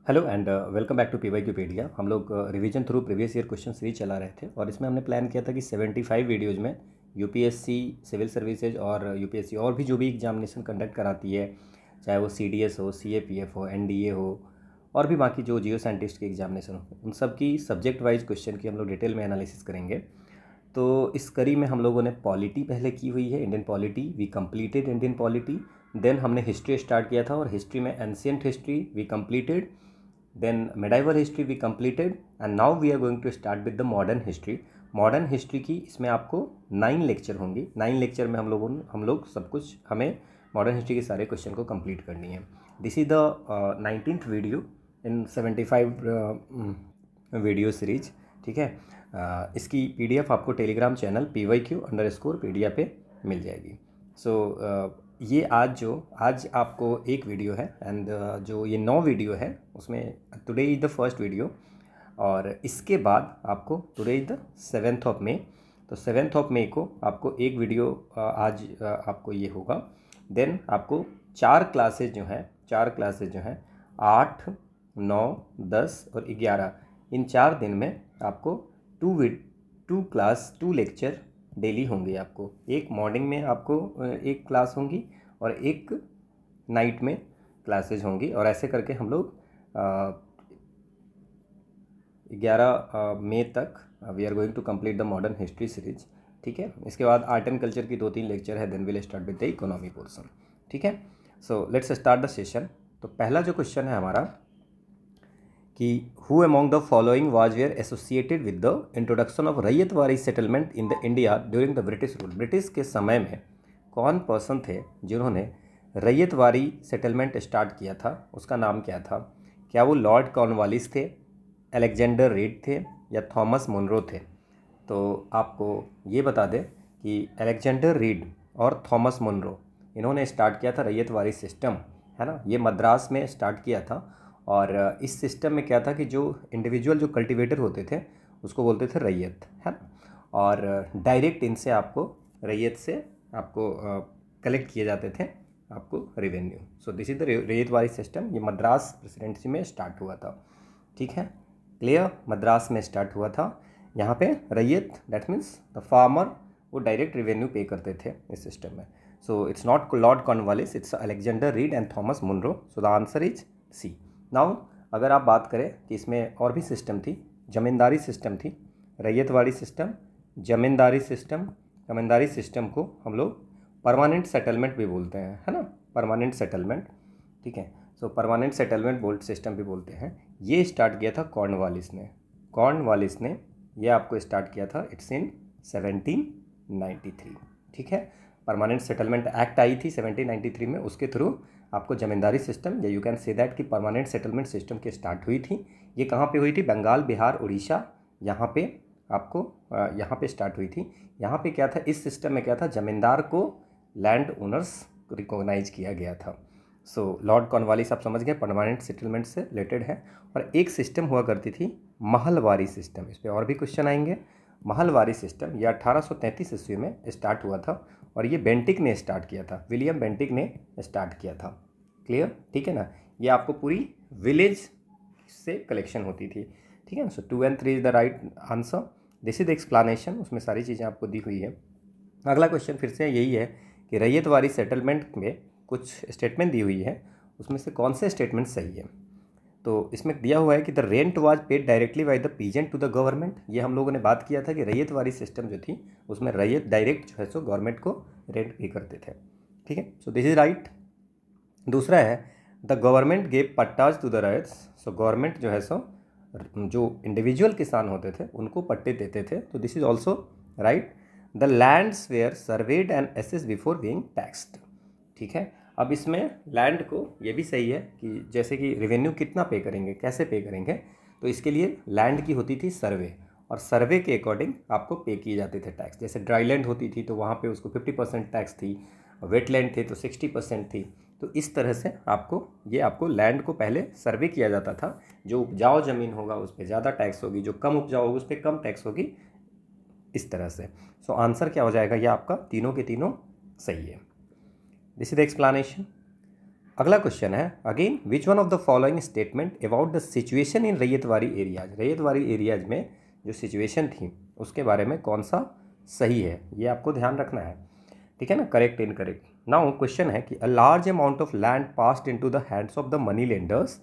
Hello and welcome back to PYQpedia. हम लोग revision through previous year question series चला रहे थे और इसमें हमने प्लान किया था कि 75 वीडियोज़ में यूपीएससी सिविल सर्विसेज और यूपीएससी और भी जो भी एग्जामिनेशन कंडक्ट कराती है, चाहे वो सीडीएस हो, सीएपीएफ हो, एनडीए हो और भी बाकी जो जियो साइंटिस्ट के एग्जामिनेशन हो, उन सब की सब्जेक्ट वाइज क्वेश्चन की हम लोग डिटेल में एनालिसिस करेंगे। तो इस कड़ी में हम लोगों ने पॉलिटी पहले की हुई है, Indian polity. We completed Indian polity. Then हमने हिस्ट्री स्टार्ट किया था और हिस्ट्री में ancient history we completed, then medieval history we completed and now we are going to start with the modern history। Modern history की इसमें आपको 9 lecture होंगी। 9 lecture में हम लोग सब कुछ हमें मॉडर्न हिस्ट्री के सारे क्वेश्चन को कंप्लीट करनी है। This is the 19th video in 75 video series. ठीक है, इसकी पीडीएफ आपको टेलीग्राम चैनल PYQ_Pedia पे मिल जाएगी। सो ये आज आपको एक वीडियो है एंड जो ये 9 वीडियो है उसमें today is the first video और इसके बाद आपको today is the 7th of May. तो 7th ऑफ मे को आपको एक वीडियो आज आपको ये होगा। देन आपको 4 क्लासेज जो हैं 8, 9, 10 और 11, इन 4 दिन में आपको 2 लेक्चर डेली होंगे। आपको एक मॉर्निंग में आपको एक क्लास होंगी और एक नाइट में क्लासेज होंगी और ऐसे करके हम लोग 11 मई तक we are going to complete the modern history series. ठीक है, इसके बाद आर्ट एंड कल्चर की 2-3 लेक्चर है। Then will start with the economy portion. ठीक है, so let's start the session. तो पहला जो क्वेश्चन है हमारा कि who among the following was were associated with the introduction of Ryotwari settlement in the India during the British rule. British के समय में कौन पर्सन थे जिन्होंने रैयतवाड़ी सेटलमेंट स्टार्ट किया था, उसका नाम क्या था? क्या वो लॉर्ड कॉर्नवालिस थे, अलेक्जेंडर रीड थे या थॉमस मुनरो थे? तो आपको ये बता दें कि अलेक्जेंडर रीड और थॉमस मुनरो इन्होंने स्टार्ट किया था रैयतवाड़ी सिस्टम, है ना। ये मद्रास में स्टार्ट किया था और इस सिस्टम में क्या था कि जो इंडिविजुअल जो कल्टिवेटर होते थे उसको बोलते थे रैयत, है ना। और डायरेक्ट इनसे आपको रैयत से आपको कलेक्ट किए जाते थे आपको revenue. So this is the ryotwari system. ये मद्रास प्रेसिडेंसी में स्टार्ट हुआ था। ठीक है, क्लियर। मद्रास में स्टार्ट हुआ था। यहाँ पे ryot that means the farmer, वो डायरेक्ट रेवेन्यू पे करते थे इस सिस्टम में। So it's not Lord Cornwallis, it's Alexander Read and Thomas Munro. So the answer is C. Now अगर आप बात करें कि इसमें और भी सिस्टम थी, जमींदारी सिस्टम थी, रैयतवाड़ी सिस्टम, जमींदारी सिस्टम। जमींदारी सिस्टम को हम लोग परमानेंट सेटलमेंट भी बोलते हैं, है ना, परमानेंट सेटलमेंट। ठीक है, सो परमानेंट सेटलमेंट बोल्ट सिस्टम भी बोलते हैं। ये स्टार्ट किया था कॉर्नवालिस ने ये आपको स्टार्ट किया था। It's in 1793। ठीक है, परमानेंट सेटलमेंट एक्ट आई थी 1793 में, उसके थ्रू आपको जमींदारी सिस्टम या यू कैन से दैट कि परमानेंट सेटलमेंट सिस्टम की स्टार्ट हुई थी। ये कहाँ पे हुई थी? बंगाल, बिहार, उड़ीसा, यहाँ पे आपको यहाँ पे स्टार्ट हुई थी। यहाँ पे क्या था, इस सिस्टम में क्या था, जमींदार को लैंड ओनर्स रिकॉग्नाइज किया गया था। सो लॉर्ड कॉर्नवालिस आप समझ गए, परमानेंट सेटलमेंट से रिलेटेड है। और एक सिस्टम हुआ करती थी महलवारी सिस्टम, इस पर और भी क्वेश्चन आएंगे। महलवारी सिस्टम ये 1833 ईस्वी में स्टार्ट हुआ था और ये बेंटिक ने स्टार्ट किया था, विलियम बेंटिक ने स्टार्ट किया था। क्लियर, ठीक है ना। ये आपको पूरी विलेज से कलेक्शन होती थी। ठीक है ना। सो 2 and 3 is the right answer. This is the explanation, उसमें सारी चीज़ें आपको दी हुई है। अगला क्वेश्चन फिर से यही है कि रैयतवाड़ी सेटलमेंट में कुछ स्टेटमेंट दी हुई है, उसमें से कौन से स्टेटमेंट सही है? तो इसमें दिया हुआ है कि the rent was paid directly by the peasant to the government. ये हम लोगों ने बात किया था कि रैयतवाड़ी सिस्टम जो थी उसमें रैयत डायरेक्ट जो है सो गवर्नमेंट को रेंट पे करते थे। ठीक है, सो दिस इज राइट। दूसरा है the government gave pattas to the ryots. So government जो है सो जो इंडिविजुअल किसान होते थे उनको पट्टे देते थे। तो this is also right. The lands were surveyed and assessed before being taxed. ठीक है, अब इसमें लैंड को ये भी सही है कि जैसे कि रेवेन्यू कितना पे करेंगे, कैसे पे करेंगे, तो इसके लिए लैंड की होती थी सर्वे और सर्वे के अकॉर्डिंग आपको पे किए जाते थे टैक्स। जैसे ड्राई लैंड होती थी तो वहाँ पे उसको 50% टैक्स थी, वेटलैंड थे तो 60% थी। तो इस तरह से आपको लैंड को पहले सर्वे किया जाता था। जो उपजाऊ ज़मीन होगा उस पर ज़्यादा टैक्स होगी, जो कम उपजाऊ होगी उस पर कम टैक्स होगी, इस तरह से। सो आंसर क्या हो जाएगा? ये आपका तीनों के तीनों सही है। This is the explanation. अगला क्वेश्चन है again, which one of the following statement about the situation in ryotwari areas, ryotwari areas में जो सिचुएशन थी उसके बारे में कौन सा सही है, ये आपको ध्यान रखना है, ठीक है ना, करेक्ट इनकरेक्ट। नाउ क्वेश्चन है कि a large amount of land passed into the hands of the money lenders,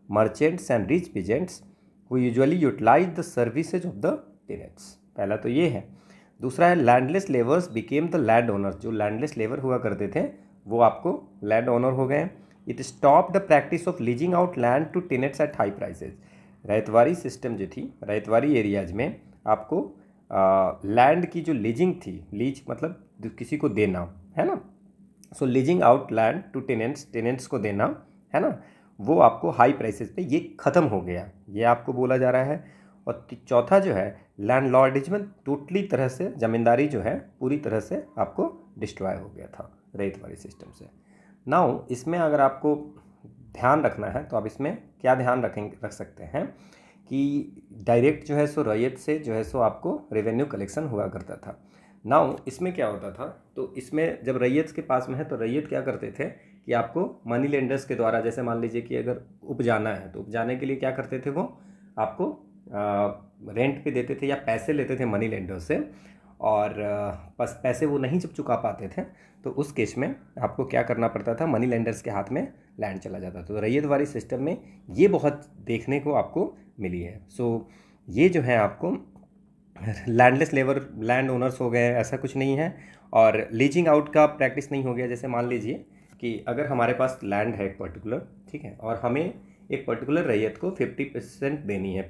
merchants and rich peasants who usually utilize the services of the tenants. पहला तो ये है। दूसरा है landless labours became the land owners, जो landless लेवर हुआ करते थे वो आपको लैंड ओनर हो गए। It stop the practice of leasing out land to tenants at high prices, रैयतवाड़ी सिस्टम जो थी, रैयतवाड़ी एरियाज में आपको लैंड की जो लीजिंग थी, लीज मतलब किसी को देना, है ना, so leasing out land to tenants, tenants को देना, है ना, वो आपको हाई प्राइसेस पे ये ख़त्म हो गया, ये आपको बोला जा रहा है। और चौथा जो है लैंडलॉर्डिज्म, टोटली तरह से ज़मींदारी जो है पूरी तरह से आपको डिस्ट्रॉय हो गया था रैयतवाड़ी सिस्टम से। नाउ इसमें अगर आपको ध्यान रखना है तो आप इसमें क्या ध्यान रख सकते हैं कि डायरेक्ट जो है सो रैयत से जो है सो आपको रेवेन्यू कलेक्शन हुआ करता था। नाउ इसमें क्या होता था, तो इसमें जब रैयत के पास में है तो रैयत क्या करते थे कि आपको मनी लेंडर्स के द्वारा, जैसे मान लीजिए कि अगर उपजाना है तो उपजाने के लिए क्या करते थे, वो आपको रेंट पे देते थे या पैसे लेते थे मनी लेंडर्स से, और बस पैसे वो नहीं जब चुका पाते थे तो उस केस में आपको क्या करना पड़ता था, मनी लेंडर्स के हाथ में लैंड चला जाता था। तो रैयतवाड़ी सिस्टम में ये बहुत देखने को आपको मिली है। सो ये जो है आपको लैंडलेस लेबर लैंड ओनर्स हो गए, ऐसा कुछ नहीं है। और लीजिंग आउट का प्रैक्टिस नहीं हो गया। जैसे मान लीजिए कि अगर हमारे पास लैंड है एक पर्टिकुलर, ठीक है, और हमें एक पर्टिकुलर रैयत को 50% देनी है,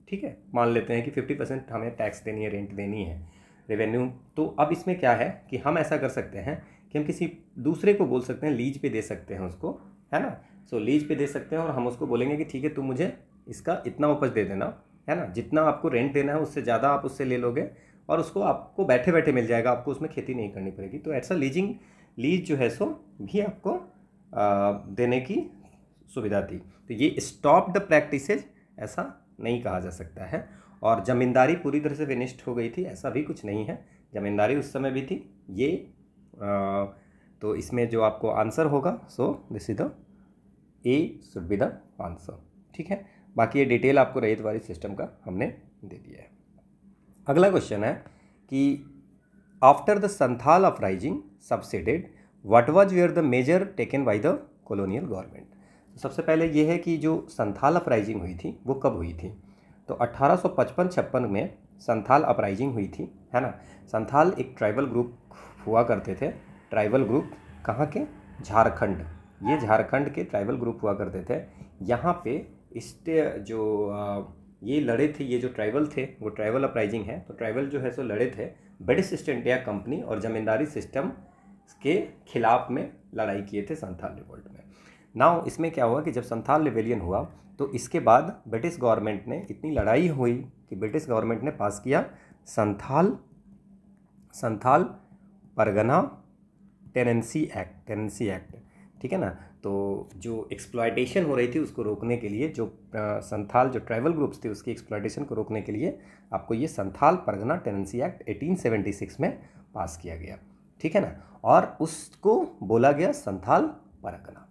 ठीक है, मान लेते हैं कि 50% हमें टैक्स देनी है, रेंट देनी है, रेवेन्यू। तो अब इसमें क्या है कि हम ऐसा कर सकते हैं कि हम किसी दूसरे को बोल सकते हैं, लीज पे दे सकते हैं उसको, है ना। सो लीज पे दे सकते हैं और हम उसको बोलेंगे कि ठीक है तुम मुझे इसका इतना उपज दे देना, है ना, जितना आपको रेंट देना है उससे ज़्यादा आप उससे ले लोगे और उसको आपको बैठे बैठे मिल जाएगा, आपको उसमें खेती नहीं करनी पड़ेगी। तो ऐसा लीज जो है सो भी आपको देने की सुविधा थी। तो ये स्टॉप द प्रैक्टिसेज ऐसा नहीं कहा जा सकता है। और ज़मींदारी पूरी तरह से विनिष्ट हो गई थी, ऐसा भी कुछ नहीं है, ज़मींदारी उस समय भी थी। ये तो इसमें जो आपको आंसर होगा, so this is the A should be the answer, ठीक है। बाकी ये डिटेल आपको रैयतवाड़ी सिस्टम का हमने दे दिया है। अगला क्वेश्चन है कि after the Santhal uprising subsided what was were the measure taken by the colonial government. सबसे पहले ये है कि जो संथाल अपराइजिंग हुई थी वो कब हुई थी, तो 1855-56 में संथाल अपराइजिंग हुई थी, है ना। संथाल एक ट्राइबल ग्रुप हुआ करते थे, ट्राइबल ग्रुप कहाँ के, झारखंड, ये झारखंड के ट्राइबल ग्रुप हुआ करते थे। यहाँ पे इस ये लड़े थे, ये जो ट्राइबल थे वो ट्राइबल अपराइजिंग है। तो ट्राइबल जो है सो लड़े थे ब्रिटिश ईस्ट इंडिया कंपनी और ज़मींदारी सिस्टम के खिलाफ में लड़ाई किए थे संथाल रिवोल्ट में। नाउ इसमें क्या हुआ कि जब संथाल रिवेलियन हुआ तो इसके बाद ब्रिटिश गवर्नमेंट ने, इतनी लड़ाई हुई कि ब्रिटिश गवर्नमेंट ने पास किया संथाल परगना टेनेंसी एक्ट, ठीक है ना। तो जो एक्सप्लॉयटेशन हो रही थी उसको रोकने के लिए, जो संथाल जो ट्राइबल ग्रुप्स थे उसकी एक्सप्लॉयटेशन को रोकने के लिए आपको ये संथाल परगना टेनेंसी एक्ट 1876 में पास किया गया, ठीक है ना। और उसको बोला गया संथाल परगना,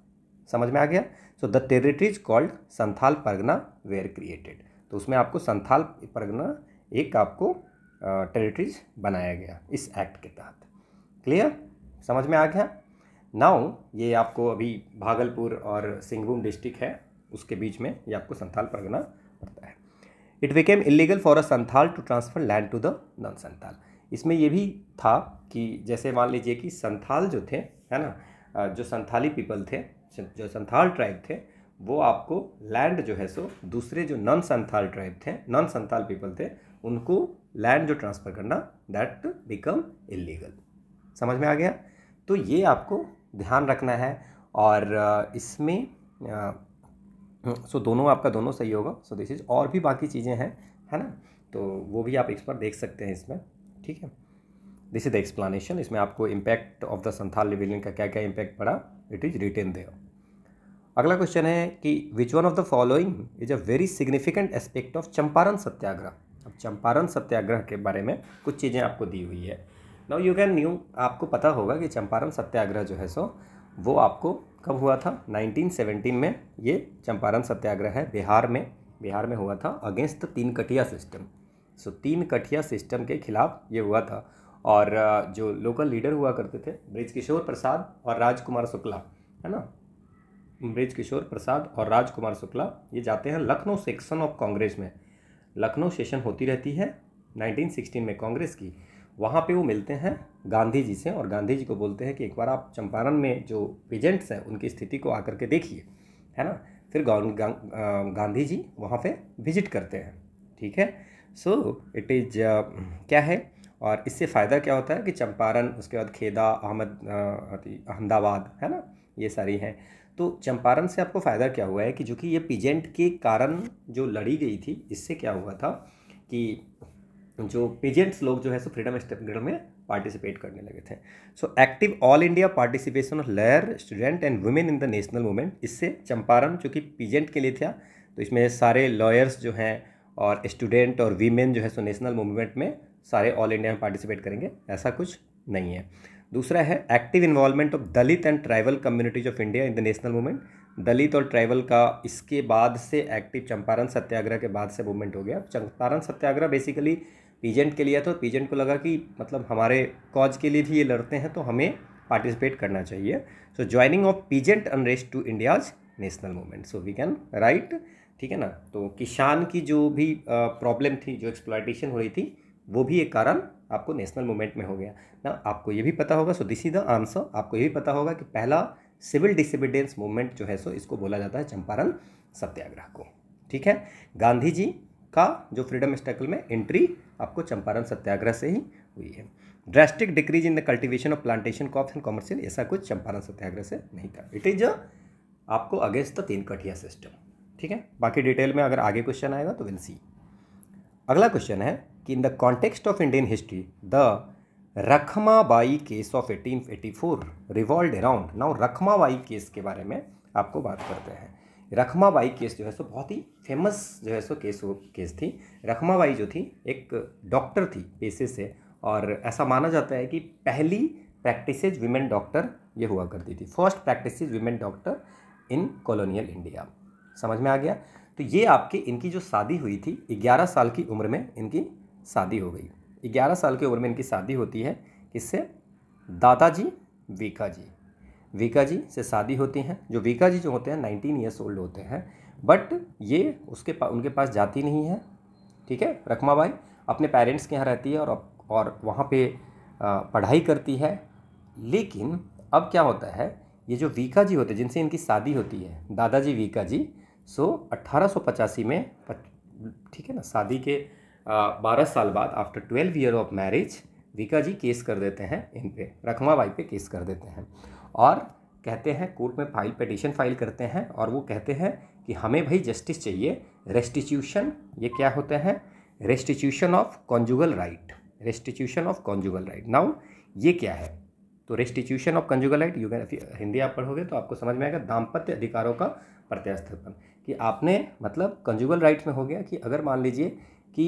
समझ में आ गया। So the territories called Santhal Pargana were created, तो उसमें आपको संथाल परगना एक आपको टेरिटरीज बनाया गया इस एक्ट के तहत। क्लियर, समझ में आ गया। नाउ ये आपको अभी भागलपुर और सिंहभूम डिस्ट्रिक्ट है उसके बीच में ये आपको संथाल परगना पड़ता है। It became illegal for a Santhal to transfer land to the non Santhal. इसमें ये भी था कि जैसे मान लीजिए कि संथाल जो थे, है ना, जो संथाली पीपल थे, जो संथाल ट्राइब थे, वो आपको लैंड जो है सो दूसरे जो नॉन संथाल ट्राइब थे, नॉन संथाल पीपल थे, उनको लैंड जो ट्रांसफ़र करना दैट बिकम इलीगल। समझ में आ गया। तो ये आपको ध्यान रखना है। और इसमें सो दोनों आपका दोनों सही होगा। सो दिस इज, और भी बाकी चीज़ें हैं, है ना, तो वो भी आप इस पर देख सकते हैं इसमें, ठीक है। This is the explanation. इसमें आपको impact of the Santhal rebellion का क्या क्या इम्पैक्ट पड़ा, इट इज रिटेन देयर। अगला क्वेश्चन है कि which one of the following is a very significant aspect of Champaran Satyagraha. अब चंपारण सत्याग्रह के बारे में कुछ चीज़ें आपको दी हुई है। नाउ यू कैन न्यू, आपको पता होगा कि चंपारण सत्याग्रह जो है सो वो आपको कब हुआ था? 1917 में ये चंपारण सत्याग्रह है बिहार में हुआ था अगेंस्ट तीन कठिया सिस्टम। सो तीन कठिया सिस्टम के खिलाफ ये हुआ था। और जो लोकल लीडर हुआ करते थे बृजकिशोर प्रसाद और राजकुमार शुक्ला, है ना, बृजकिशोर प्रसाद और राजकुमार शुक्ला, ये जाते हैं लखनऊ सेक्शन ऑफ कांग्रेस में। लखनऊ सेशन होती रहती है 1916 में कांग्रेस की। वहाँ पे वो मिलते हैं गांधी जी से और गांधी जी को बोलते हैं कि एक बार आप चंपारण में जो पीजेंट्स हैं उनकी स्थिति को आकर के देखिए, है ना। फिर गांधी जी वहाँ पे विजिट करते हैं, ठीक है। सो इट इज़ क्या है और इससे फ़ायदा क्या होता है कि चंपारण, उसके बाद खेदा, अहमदाबाद, है ना, ये सारी हैं। तो चंपारण से आपको फ़ायदा क्या हुआ है कि जो कि ये पीजेंट के कारण जो लड़ी गई थी, इससे क्या हुआ था कि जो पीजेंट्स लोग जो है सो फ्रीडम स्ट्रगल में पार्टिसिपेट करने लगे थे। So active all India participation of lawyer, student and women in the national movement. इससे चंपारण चूँकि पीजेंट के लिए था तो इसमें सारे लॉयर्स जो हैं और स्टूडेंट और वीमेन जो है सो नेशनल मूवमेंट में सारे ऑल इंडिया में पार्टिसिपेट करेंगे, ऐसा कुछ नहीं है। दूसरा है active involvement of Dalit and tribal communities of India in the national movement. Dalit और ट्राइबल का इसके बाद से एक्टिव चंपारण सत्याग्रह के बाद से मूवमेंट हो गया। चंपारण सत्याग्रह बेसिकली पीजेंट के लिए था। पीजेंट को लगा कि मतलब हमारे कॉज के लिए भी ये लड़ते हैं तो हमें पार्टिसिपेट करना चाहिए। So joining of peasant unrest to India's national movement, so we can right, ठीक है ना। तो किसान की जो भी प्रॉब्लम थी, जो एक्सप्लॉयटेशन हो रही थी, वो भी एक कारण आपको नेशनल मूवमेंट में हो गया ना। आपको ये भी पता होगा, so this is the answer. आपको ये भी पता होगा कि पहला सिविल डिसोबीडियंस मूवमेंट जो है सो इसको बोला जाता है चंपारण सत्याग्रह को, ठीक है। गांधी जी का जो फ्रीडम स्ट्रगल में एंट्री आपको चंपारण सत्याग्रह से ही हुई है। Drastic decrease in the cultivation of plantation crops and commercial, ऐसा कुछ चंपारण सत्याग्रह से नहीं था। इट इज आपको अगेंस्ट द तीन कठिया सिस्टम, ठीक है। बाकी डिटेल में अगर आगे क्वेश्चन आएगा तो विल सी। अगला क्वेश्चन है कि in the context of Indian history the Rakhmabai case of 1884 revolved around. Now Rakhmabai case के बारे में आपको बात करते हैं। रखमाबाई केस जो है सो बहुत ही फेमस जो है सो केस थी। रखमाबाई जो थी एक डॉक्टर थी पेशे से, और ऐसा माना जाता है कि पहली प्रैक्टिसेज विमेन डॉक्टर ये हुआ करती थी। फर्स्ट प्रैक्टिसेज विमेन डॉक्टर इन कॉलोनियल इंडिया। समझ में आ गया। तो ये आपके इनकी जो शादी हुई थी 11 साल की उम्र में इनकी शादी हो गई। 11 साल की उम्र में इनकी शादी होती है किससे? दादाजी वीका जी से शादी होती हैं। जो वीका जी जो होते हैं 19 ईयर्स ओल्ड होते हैं, बट ये उनके पास जाती नहीं है, ठीक है। रखमाबाई अपने पेरेंट्स के यहाँ रहती है और वहाँ पे पढ़ाई करती है। लेकिन अब क्या होता है, ये जो वीका जी होते हैं जिनसे इनकी शादी होती है, दादाजी वीका जी, सो 1885 में, ठीक है ना, शादी के 12 साल बाद आफ्टर 12 ईयर ऑफ मैरिज वीका जी केस कर देते हैं इन पे, रखमाबाई पे केस कर देते हैं और कहते हैं कोर्ट में पिटीशन फाइल करते हैं और वो कहते हैं कि हमें भाई जस्टिस चाहिए, रेस्टिट्यूशन। ये क्या होता है? Restitution of conjugal right, restitution of conjugal right. Now ये क्या है? तो restitution of conjugal right, Hindi आप पढ़ोगे तो आपको समझ में आएगा, दाम्पत्य अधिकारों का प्रत्यास्थापन। कि आपने मतलब कॉन्जुगल राइट्स में हो गया कि अगर मान लीजिए कि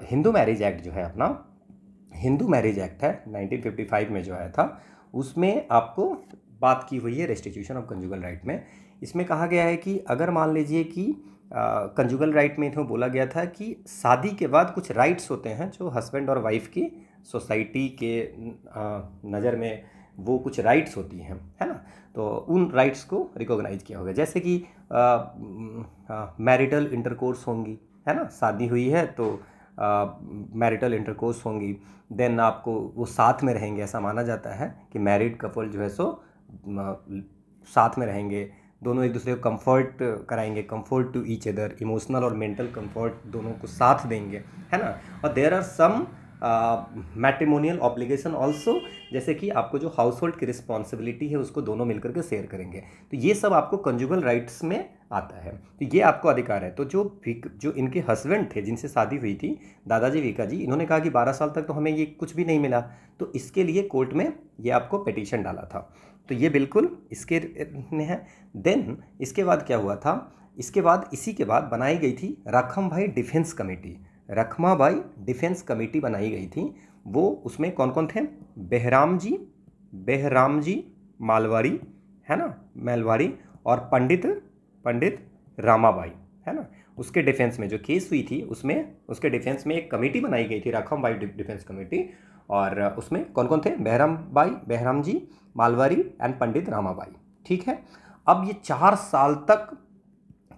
हिंदू मैरिज एक्ट जो है अपना, हिंदू मैरिज एक्ट है 1955 में जो आया था, उसमें आपको बात की हुई है रेस्टिट्यूशन ऑफ कंजुगल राइट में। इसमें कहा गया है कि अगर मान लीजिए कि कंजुगल राइट में तो बोला गया था कि शादी के बाद कुछ राइट्स होते हैं जो हस्बैंड और वाइफ की सोसाइटी के नज़र में वो कुछ राइट्स होती हैं, है ना। तो उन राइट्स को रिकॉग्नाइज किया होगा, जैसे कि मैरिटल इंटरकोर्स होंगी, है ना, शादी हुई है तो मैरिटल इंटरकोर्स होंगी। देन आपको वो साथ में रहेंगे, ऐसा माना जाता है कि मैरिड कपल जो है सो साथ में रहेंगे, दोनों एक दूसरे को कंफर्ट कराएंगे, comfort to each other, emotional और मेंटल कंफर्ट दोनों को साथ देंगे, है ना। और there are some matrimonial obligation also, जैसे कि आपको जो हाउस होल्ड की रिस्पॉन्सिबिलिटी है उसको दोनों मिलकर के शेयर करेंगे। तो ये सब आपको कंजुगल राइट्स में आता है, तो ये आपको अधिकार है। तो जो इनके हस्बैंड थे जिनसे शादी हुई थी, दादाजी वीका जी, इन्होंने कहा कि 12 साल तक तो हमें ये कुछ भी नहीं मिला, तो इसके लिए कोर्ट में ये आपको पिटीशन डाला था। तो ये बिल्कुल इसके में है। देन इसके बाद क्या हुआ था, इसके बाद इसी के बाद बनाई गई थी Rakhmabai defence committee. Rakhmabai defence committee बनाई गई थी। वो उसमें कौन कौन थे? बेहराम जी मालवारी, है ना, मेलवारी, और पंडित रामाबाई, है ना, उसके डिफेंस में जो केस हुई थी उसमें उसके डिफेंस में एक कमेटी बनाई गई थी, राखमबाई डिफेंस कमेटी, और उसमें कौन कौन थे, बहराम जी, मालवारी एंड पंडित रामाबाई। ठीक है, अब ये 4 साल तक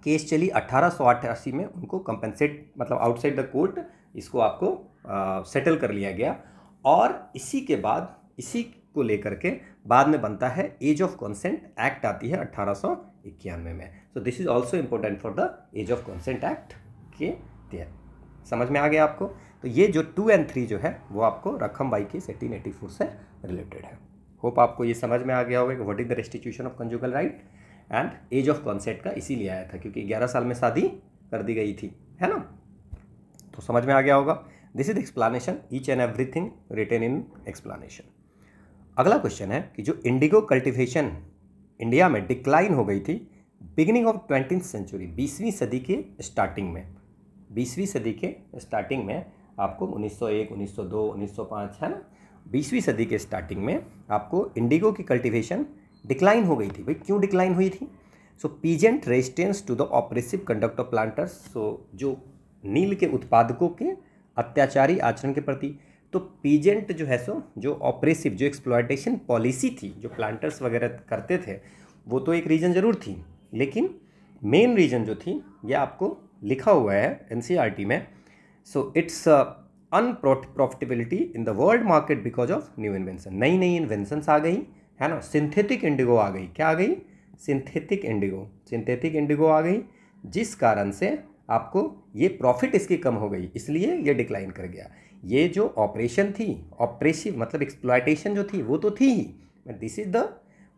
केस चली। 1888 में उनको कंपेंसेट मतलब आउटसाइड द कोर्ट इसको आपको सेटल कर लिया गया, और इसी के बाद इसी को लेकर के बाद में बनता है एज ऑफ कंसेंट एक्ट आती है 1891 में। So this is also important for the age of consent act के तहत। समझ में आ गया आपको? तो ये जो 2 और 3 जो है वो आपको रखमबाई की 1884 से रिलेटेड है। होप आपको ये समझ में आ गया होगा कि what is the restitution of conjugal right and age of consent का इसीलिए आया था क्योंकि 11 साल में शादी कर दी गई थी, है ना। तो समझ में आ गया होगा। This is explanation, each and everything written in explanation. अगला क्वेश्चन है कि जो इंडिगो कल्टिवेशन इंडिया में डिक्लाइन हो गई थी बिगिनिंग ऑफ 20th सेंचुरी, 20वीं सदी के स्टार्टिंग में, 20वीं सदी के स्टार्टिंग में आपको 1901, 1902, 1905, है ना, 20वीं सदी के स्टार्टिंग में आपको इंडिगो की कल्टिवेशन डिक्लाइन हो गई थी। भाई क्यों डिक्लाइन हुई थी? So peasant resistance to the oppressive conduct of planters, so जो नील के उत्पादकों के अत्याचारी आचरण के प्रति, तो पीजेंट जो है सो जो ऑपरेसिव जो एक्सप्लॉयटेशन पॉलिसी थी जो प्लांटर्स वगैरह करते थे वो तो एक रीज़न ज़रूर थी, लेकिन मेन रीज़न जो थी ये आपको लिखा हुआ है एनसीईआरटी में। So it's unprofitability in the world market because of new invention, नई नई इन्वेंशंस आ गई, है ना, सिंथेटिक इंडिगो आ गई। क्या आ गई? सिंथेटिक इंडिगो आ गई, जिस कारण से आपको ये प्रॉफिट इसकी कम हो गई, इसलिए ये डिक्लाइन कर गया। ये जो ऑपरेशन थी, ऑपरेसिव मतलब एक्सप्लॉयटेशन जो थी वो तो थी ही, but this is the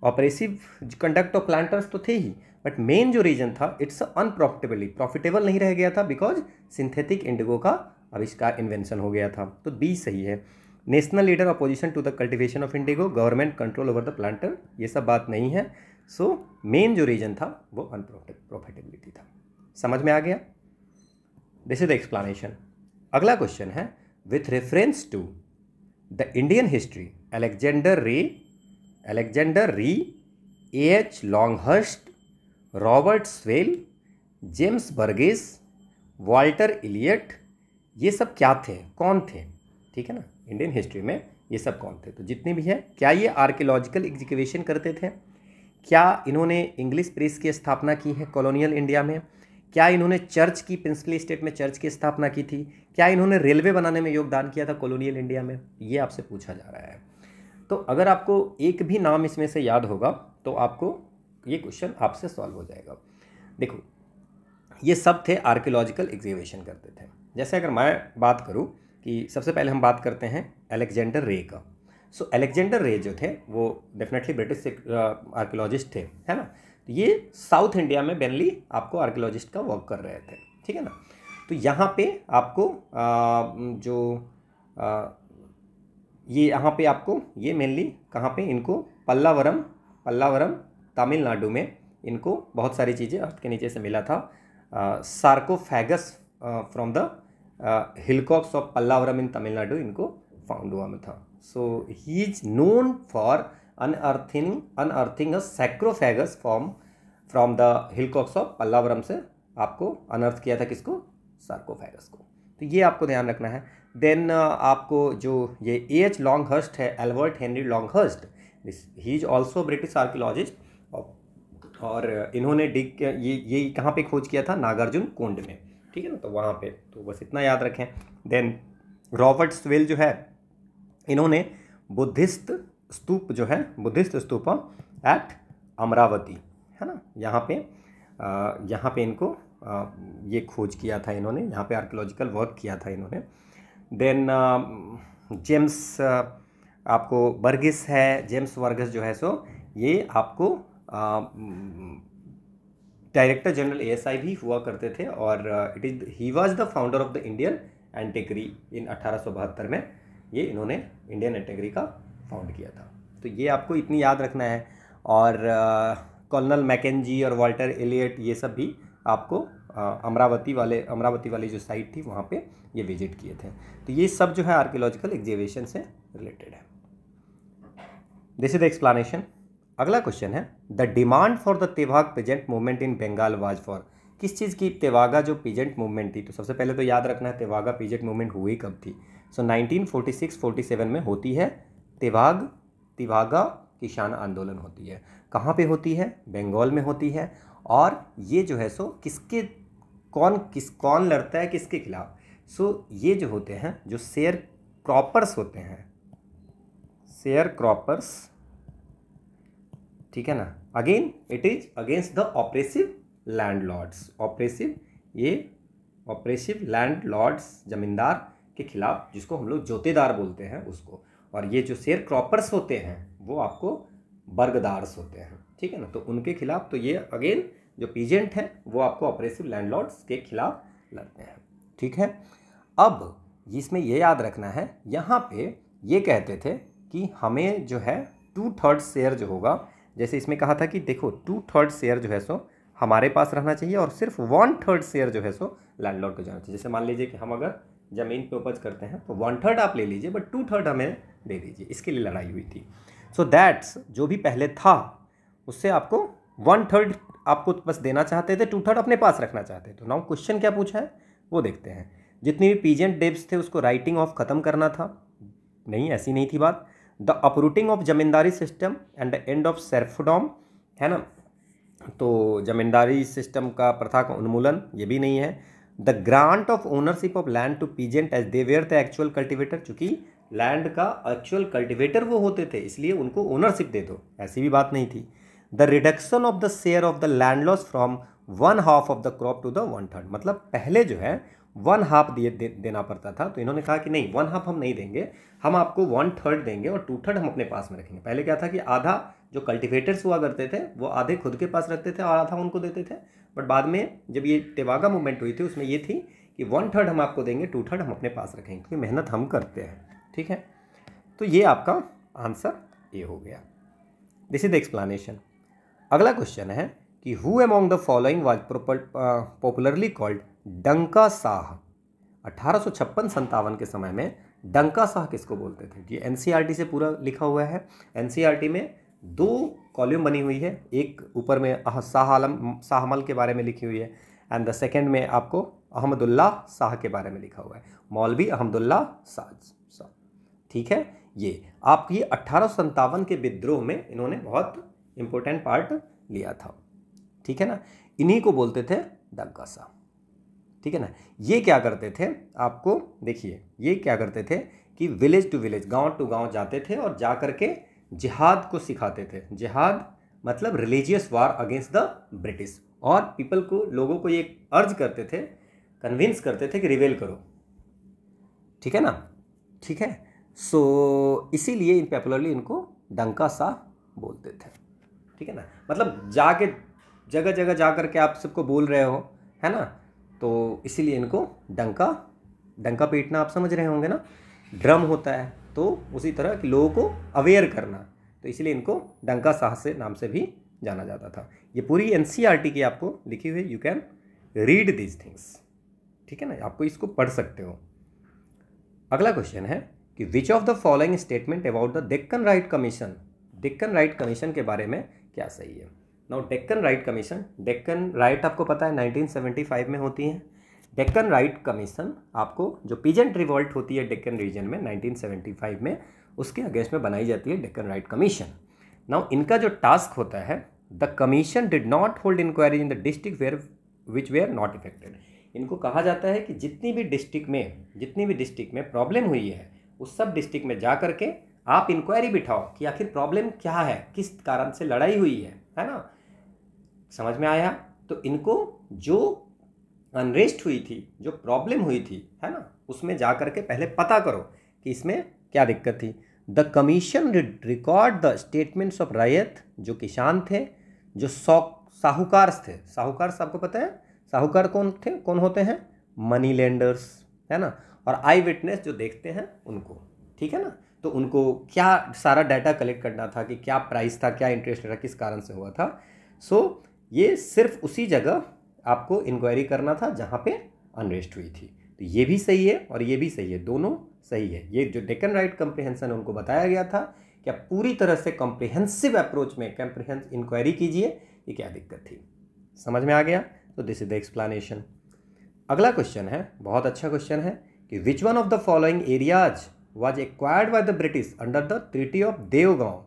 oppressive conduct of planters तो थे ही, बट मेन जो रीजन था इट्स प्रॉफिटेबल नहीं रह गया था बिकॉज सिंथेटिक इंडिगो का आविष्कार इन्वेंशन हो गया था। तो बी सही है। National leader opposition to the cultivation of indigo, government control over the planter, ये सब बात नहीं है। सो मेन जो रीजन था वो अनप्रॉफिटेबिलिटी था। समझ में आ गया? This is the explanation. अगला क्वेश्चन है with reference to the Indian history Alexander Rea, A.H. Longhurst, Robert Sewell, James Burgess, Walter Elliot, ये सब क्या थे, कौन थे? ठीक है ना, इंडियन हिस्ट्री में ये सब कौन थे? तो जितने भी हैं, क्या ये आर्कियोलॉजिकल एग्जीक्यूशन करते थे? क्या इन्होंने इंग्लिश प्रेस की स्थापना की है कॉलोनियल इंडिया में? क्या इन्होंने चर्च की, प्रिंसली स्टेट में चर्च की स्थापना की थी? क्या इन्होंने रेलवे बनाने में योगदान किया था कॉलोनियल इंडिया में? ये आपसे पूछा जा रहा है। तो अगर आपको एक भी नाम इसमें से याद होगा तो आपको ये क्वेश्चन आपसे सॉल्व हो जाएगा। देखो, ये सब थे आर्कियोलॉजिकल एग्जीक्यूशन करते थे। जैसे अगर मैं बात करूं कि सबसे पहले हम बात करते हैं अलेक्जेंडर रे का। सो अलेक्जेंडर रे जो थे वो डेफिनेटली ब्रिटिश आर्कियोलॉजिस्ट थे, है ना। तो ये साउथ इंडिया में मेनली आपको आर्कियोलॉजिस्ट का वर्क कर रहे थे, ठीक है ना। तो यहाँ पे आपको ये यहाँ पे आपको ये मेनली कहाँ पे इनको पल्लावरम तमिलनाडु में इनको बहुत सारी चीज़ें अर्थ के नीचे से मिला था। Sarcophagus from the hillocks of Pallavaram in Tamil Nadu इनको फाउंड हुआ में था। So he is known for unearthing a sarcophagus from the hillocks of Pallavaram से आपको अनर्थ किया था किसको? सार्कोफेगस को। तो ये आपको ध्यान रखना है। देन आपको जो ये A.H. लॉन्गहर्स्ट है, Albert Henry Longhurst, he is also British archaeologist, और इन्होंने ये कहाँ पे खोज किया था? नागार्जुन कोंड में, ठीक है ना। तो वहाँ पे तो बस इतना याद रखें। देन रॉबर्ट स्वेल जो है, इन्होंने बुद्धिस्ट स्तूप एट अमरावती, है ना, यहाँ पे इनको ये खोज किया था इन्होंने, यहाँ पे आर्कियोलॉजिकल वर्क किया था इन्होंने। देन जेम्स आपको बर्गिस है, जेम्स वर्गस जो है सो ये आपको डायरेक्टर जनरल ASI भी हुआ करते थे, और he was the founder of the Indian antiquary in 1872 में। ये इन्होंने इंडियन एंटीक्री का फाउंड किया था। तो ये आपको इतनी याद रखना है। और कर्नल मैकेंजी और वाल्टर एलियट ये सब भी आपको अमरावती वाली जो साइट थी वहाँ पे ये विजिट किए थे। तो ये सब जो है आर्कियोलॉजिकल एग्जीक्यूशन से रिलेटेड है। This is the explanation. अगला क्वेश्चन है the demand for the Tebhaga peasant movement in Bengal was for, किस चीज़ की तेवागा जो पीजेंट मूवमेंट थी। तो सबसे पहले तो याद रखना है तेवागा पीजेंट मूवमेंट हुई कब थी। सो 1946-47 में होती है तिवागा किसान आंदोलन होती है। कहाँ पे होती है? बंगाल में होती है। और ये जो है सो किसके कौन लड़ता है किसके खिलाफ? सो ये जो होते हैं जो शेयर क्रॉपर्स होते हैं, शेयर क्रॉपर्स, ठीक है ना। Again it is against the oppressive landlords, oppressive landlords जमींदार के खिलाफ, जिसको हम लोग जोतेदार बोलते हैं उसको। और ये जो शेयर क्रॉपर्स होते हैं वो आपको बर्गदार्स होते हैं, ठीक है ना। तो उनके खिलाफ तो ये अगेन जो पीजेंट हैं वो आपको ऑपरेसिव लैंडलॉर्ड्स के खिलाफ लड़ते हैं, ठीक है। अब इसमें ये याद रखना है, यहाँ पे ये कहते थे कि हमें जो है 2/3 शेयर जो होगा, जैसे इसमें कहा था कि देखो 2/3 शेयर जो है सो हमारे पास रहना चाहिए और सिर्फ 1/3 शेयर जो है सो लैंडलॉर्ड को जाना चाहिए। जैसे मान लीजिए कि हम अगर ज़मीन पे उपज करते हैं तो 1/3 आप ले लीजिए बट 2/3 हमें दे दीजिए, इसके लिए लड़ाई हुई थी। सो दैट्स जो भी पहले था उससे आपको 1/3 आपको बस देना चाहते थे, 2/3 अपने पास रखना चाहते थे। तो नाउ क्वेश्चन क्या पूछा है वो देखते हैं। जितनी भी पीजेंट डेब्स थे उसको राइटिंग ऑफ ख़त्म करना था। नहीं, ऐसी नहीं थी बात। The uprooting of zamindari system and the end of serfdom, है ना। तो जमींदारी सिस्टम का प्रथा का उन्मूलन, ये भी नहीं है। The grant of ownership of land to peasant as they were the actual cultivator, चूंकि लैंड का एक्चुअल कल्टिवेटर वो होते थे इसलिए उनको ओनरशिप दे दो, ऐसी भी बात नहीं थी। The reduction of the share of the landlords from 1/2 of the crop to the 1/3, मतलब पहले जो है 1/2 देना पड़ता था, तो इन्होंने कहा कि नहीं 1/2 हम नहीं देंगे, हम आपको 1/3 देंगे और 2/3 हम अपने पास में रखेंगे। पहले क्या था कि आधा जो कल्टिवेटर्स हुआ करते थे वो आधे खुद के पास रखते थे और आधा उनको देते थे। बट बाद में जब ये तेवागा मूवमेंट हुई थी उसमें ये थी कि 1/3 हम आपको देंगे, 2/3 हम अपने पास रखेंगे, क्योंकि मेहनत हम करते हैं, ठीक है। तो ये आपका आंसर ए हो गया। This is the explanation. अगला क्वेश्चन है कि who among the following was popularly called डंका साह। 1856-57 के समय में डंका साह किसको बोलते थे? ये एनसीईआरटी से पूरा लिखा हुआ है। एनसीईआरटी में 2 कॉलम बनी हुई है, एक ऊपर में शाहमल के बारे में लिखी हुई है एंड द सेकेंड में आपको अहमदुल्ला शाह के बारे में लिखा हुआ है, मौलवी अहमदुल्ला शाह, ठीक है। ये आपकी 1857 के विद्रोह में इन्होंने बहुत इंपॉर्टेंट पार्ट लिया था, ठीक है ना। इन्हीं को बोलते थे डंका साह, ठीक है ना। ये क्या करते थे, आपको देखिए ये क्या करते थे कि विलेज टू विलेज, गांव टू गांव जाते थे और जा करके जिहाद को सिखाते थे। जिहाद मतलब religious war against the British, और पीपल को, लोगों को ये अर्ज करते थे, कन्विंस करते थे कि रिवेल करो, ठीक है ना, ठीक है। सो इसीलिए पॉपुलरली इनको डंका साह बोलते थे, ठीक है ना। मतलब जाके जगह जगह जा करके आप सबको बोल रहे हो, है ना, तो इसीलिए इनको डंका पीटना, आप समझ रहे होंगे ना, ड्रम होता है तो उसी तरह कि लोगों को अवेयर करना, तो इसलिए इनको डंका साह से नाम से भी जाना जाता था। ये पूरी एनसीईआरटी की आपको लिखी हुई, you can read these things, ठीक है ना, आपको इसको पढ़ सकते हो। अगला क्वेश्चन है कि which of the following statement about the Deccan right commission, Deccan right commission के बारे में क्या सही है। Now Deccan right commission, Deccan right आपको पता है 1975 में होती है। डेक्कन राइट कमीशन आपको जो पीजेंट रिवॉल्ट होती है डेक्कन रीजन में 1975 में, उसके अगेंस्ट में बनाई जाती है डेक्कन राइट कमीशन। नाउ इनका जो टास्क होता है, the commission did not hold inquiry in the district where which were not affected. इनको कहा जाता है कि जितनी भी डिस्ट्रिक्ट में प्रॉब्लम हुई है उस सब डिस्ट्रिक्ट में जा करके आप इंक्वायरी बिठाओ कि आखिर प्रॉब्लम क्या है, किस कारण से लड़ाई हुई है ना, समझ में आया। तो इनको जो अनरेस्ट हुई थी, जो प्रॉब्लम हुई थी, है ना, उसमें जा करके पहले पता करो कि इसमें क्या दिक्कत थी। The commission record the statements of ryot, जो किसान थे, जो साहूकार थे। साहूकार आपको पता है साहूकार कौन होते हैं? मनी लेंडर्स, है ना, और आई विटनेस जो देखते हैं उनको, ठीक है ना। तो उनको क्या सारा डाटा कलेक्ट करना था कि क्या प्राइस था, क्या इंटरेस्ट था, किस कारण से हुआ था। सो ये सिर्फ उसी जगह आपको इंक्वायरी करना था जहाँ पे अनरेस्ट हुई थी। तो ये भी सही है और ये भी सही है, दोनों सही है। ये जो डेक्कन राइट कम्प्रिहेंशन उनको बताया गया था कि क्या पूरी तरह से कॉम्प्रिहेंसिव अप्रोच में कॉम्प्रिहेंसिव इंक्वायरी कीजिए कि क्या दिक्कत थी। समझ में आ गया? तो दिस इज द एक्सप्लेनेशन। अगला क्वेश्चन है, बहुत अच्छा क्वेश्चन है कि which one of the following areas was acquired by the British under the treaty of Devgaon.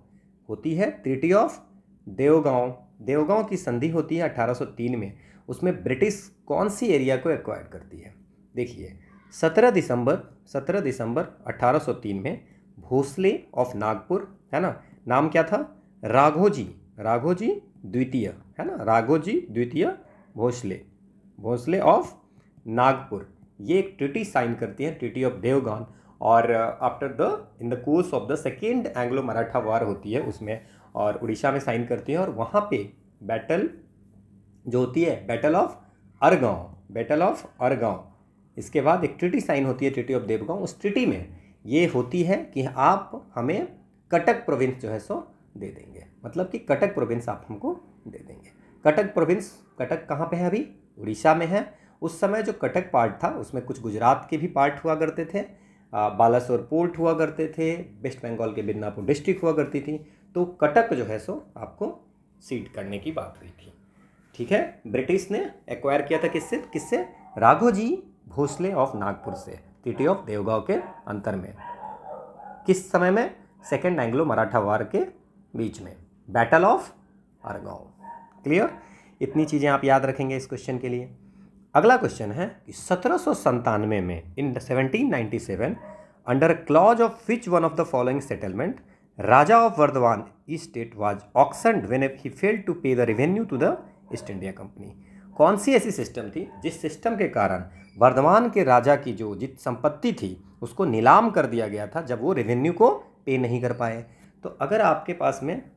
होती है ट्रीटी ऑफ देवगांव, देवगांव की संधि होती है 1803 में। उसमें ब्रिटिश कौन सी एरिया को एक्वायर करती है? देखिए 17 दिसंबर 1803 में भोसले ऑफ नागपुर, है ना, नाम क्या था? राघोजी द्वितीय, है ना, राघोजी द्वितीय भोसले ऑफ नागपुर, ये एक ट्रीटी साइन करती है, ट्रीटी ऑफ देवगान। और after in the course of the second Anglo Maratha war होती है उसमें, और उड़ीसा में साइन करती है। और वहाँ पे बैटल जो होती है बैटल ऑफ अरगांव, इसके बाद एक ट्रीटी साइन होती है, ट्रीटी ऑफ देवगांव। उस ट्रीटी में ये होती है कि आप हमें कटक प्रोविंस जो है सो दे देंगे, मतलब कि कटक प्रोविंस आप हमको दे देंगे। कटक कहाँ पे है? अभी उड़ीसा में है। उस समय जो कटक पार्ट था उसमें कुछ गुजरात के भी पार्ट हुआ करते थे, बालासोर पोर्ट हुआ करते थे, वेस्ट बंगाल के मिदनापुर डिस्ट्रिक्ट हुआ करती थी। तो कटक जो है सो आपको सीड करने की बात हुई थी। ठीक है, ब्रिटिश ने एक्वायर किया था किससे? राघोजी भोसले ऑफ नागपुर से, ट्रीटी ऑफ देवगांव के अंतर में। किस समय में? सेकेंड एंग्लो मराठा वार के बीच में, बैटल ऑफ अरगांव। क्लियर? इतनी चीज़ें आप याद रखेंगे इस क्वेश्चन के लिए। अगला क्वेश्चन है कि 1797 में in 1797 under clause of which one of the following settlement Raja of Bardhaman estate was auctioned when he failed to pay the revenue to the East India Company. कौन सी ऐसी सिस्टम थी जिस सिस्टम के कारण वर्धमान के राजा की जो जित संपत्ति थी उसको नीलाम कर दिया गया था जब वो रेवेन्यू को पे नहीं कर पाए? तो अगर आपके पास में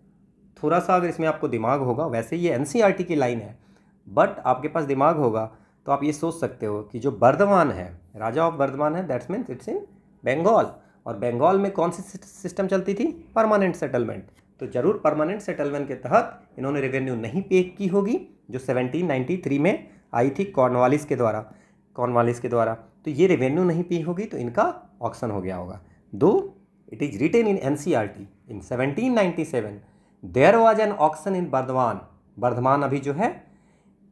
थोड़ा सा अगर इसमें आपको दिमाग होगा, वैसे ये एनसीईआरटी की लाइन है, बट आपके पास दिमाग होगा तो आप ये सोच सकते हो कि जो बर्धमान है, राजा ऑफ बर्धमान है, that's means it's in Bengal. और बंगाल में कौन सी सिस्टम चलती थी? Permanent settlement. तो जरूर परमानेंट सेटलमेंट के तहत इन्होंने रेवेन्यू नहीं पे की होगी, जो 1793 में आई थी कॉर्नवालिस के द्वारा। तो ये रेवेन्यू नहीं पी होगी, तो इनका ऑक्शन हो गया होगा। Though it is written in NCERT in 1797 there was an auction in Bardhaman अभी जो है,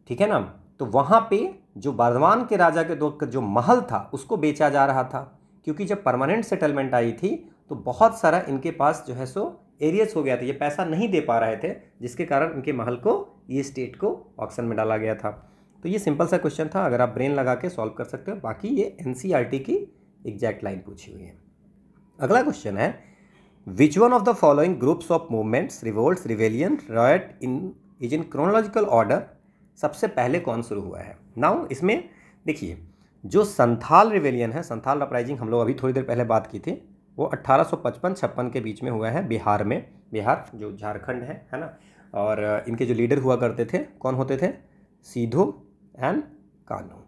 ठीक है ना। तो वहाँ पे जो बर्धमान के राजा के जो महल था उसको बेचा जा रहा था, क्योंकि जब परमानेंट सेटलमेंट आई थी तो बहुत सारा इनके पास जो है सो एरियस हो गया था, ये पैसा नहीं दे पा रहे थे, जिसके कारण इनके महल को, ये स्टेट को ऑक्शन में डाला गया था। तो ये सिंपल सा क्वेश्चन था, अगर आप ब्रेन लगा के सॉल्व कर सकते हो। बाकी ये एनसीईआरटी की एग्जैक्ट लाइन पूछी हुई है। अगला क्वेश्चन है which one of the following groups of movements, revolts, rebellion, riot is in chronological order. सबसे पहले कौन शुरू हुआ है? नाउ इसमें देखिए, जो संथाल रिवेलियन है, संथाल अपराइजिंग हम लोग अभी थोड़ी देर पहले बात की थी, वो 1855-56 के बीच में हुआ है बिहार में। बिहार जो झारखंड है ना। और इनके जो लीडर हुआ करते थे कौन होते थे? सीधो एंड कान्हू।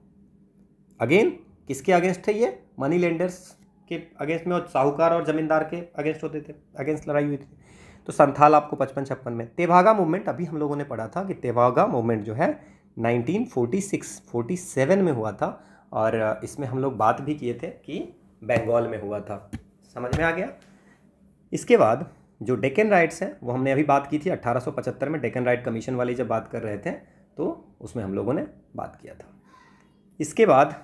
अगेन किसके अगेंस्ट थे ये? मनी लेंडर्स के अगेंस्ट में, और साहूकार और जमींदार के अगेंस्ट होते थे, अगेंस्ट लड़ाई हुई थी। तो संथाल आपको 55-56 में। तेभागा मूवमेंट अभी हम लोगों ने पढ़ा था कि तेभागा मूवमेंट जो है 1946-47 में हुआ था, और इसमें हम लोग बात भी किए थे कि बंगाल में हुआ था। समझ में आ गया? इसके बाद जो डेक्कन राइट्स हैं वो हमने अभी बात की थी 1875 में, डेक्कन राइट कमीशन वाली जब बात कर रहे थे तो उसमें हम लोगों ने बात किया था। इसके बाद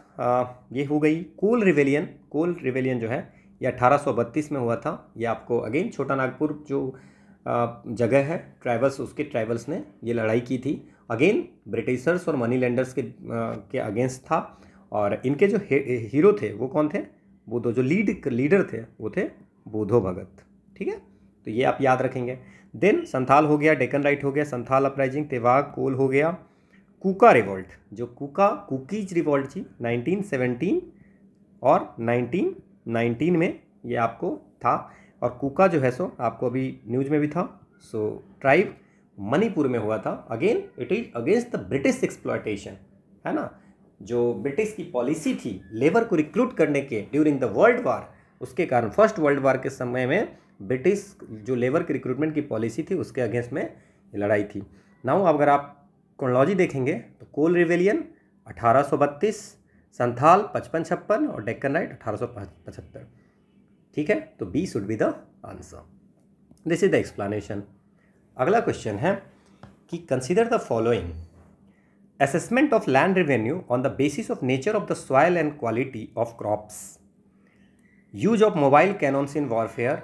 ये हो गई कोल रिवेलियन जो है ये 1832 में हुआ था। ये आपको अगेन छोटा नागपुर जो जगह है, ट्राइबल्स ने ये लड़ाई की थी। अगेन ब्रिटिशर्स और मनी लेंडर्स के अगेंस्ट था। और इनके जो हीरो थे वो कौन थे? बोधो। जो लीडर थे वो थे बोधो भगत। ठीक है, तो ये आप याद रखेंगे। देन संथाल हो गया, डेक्कन राइट हो गया, संथाल अपराइजिंग, तेवाग, कोल हो गया। कुका रिवॉल्ट, जो कुकीज रिवॉल्ट थी 1917 और 1919 में ये आपको था। और कुका जो है सो आपको अभी न्यूज में भी था। सो ट्राइब मणिपुर में हुआ था। Again it is against the British exploitation, है ना। जो ब्रिटिश की पॉलिसी थी लेबर को रिक्रूट करने के ड्यूरिंग द वर्ल्ड वार, उसके कारण फर्स्ट वर्ल्ड वार के समय में ब्रिटिश जो लेबर के रिक्रूटमेंट की पॉलिसी थी उसके अगेंस्ट में लड़ाई थी। नाउ अगर आप क्रोनोलॉजी देखेंगे तो कोल रिवेलियन 1832, संथाल 55-56 और डेक्कन राइट 1875। ठीक है, तो B should be the answer. This is the explanation. अगला क्वेश्चन है कि consider the following assessment of land revenue on the basis of nature of the soil and quality of crops, use of mobile cannons in warfare,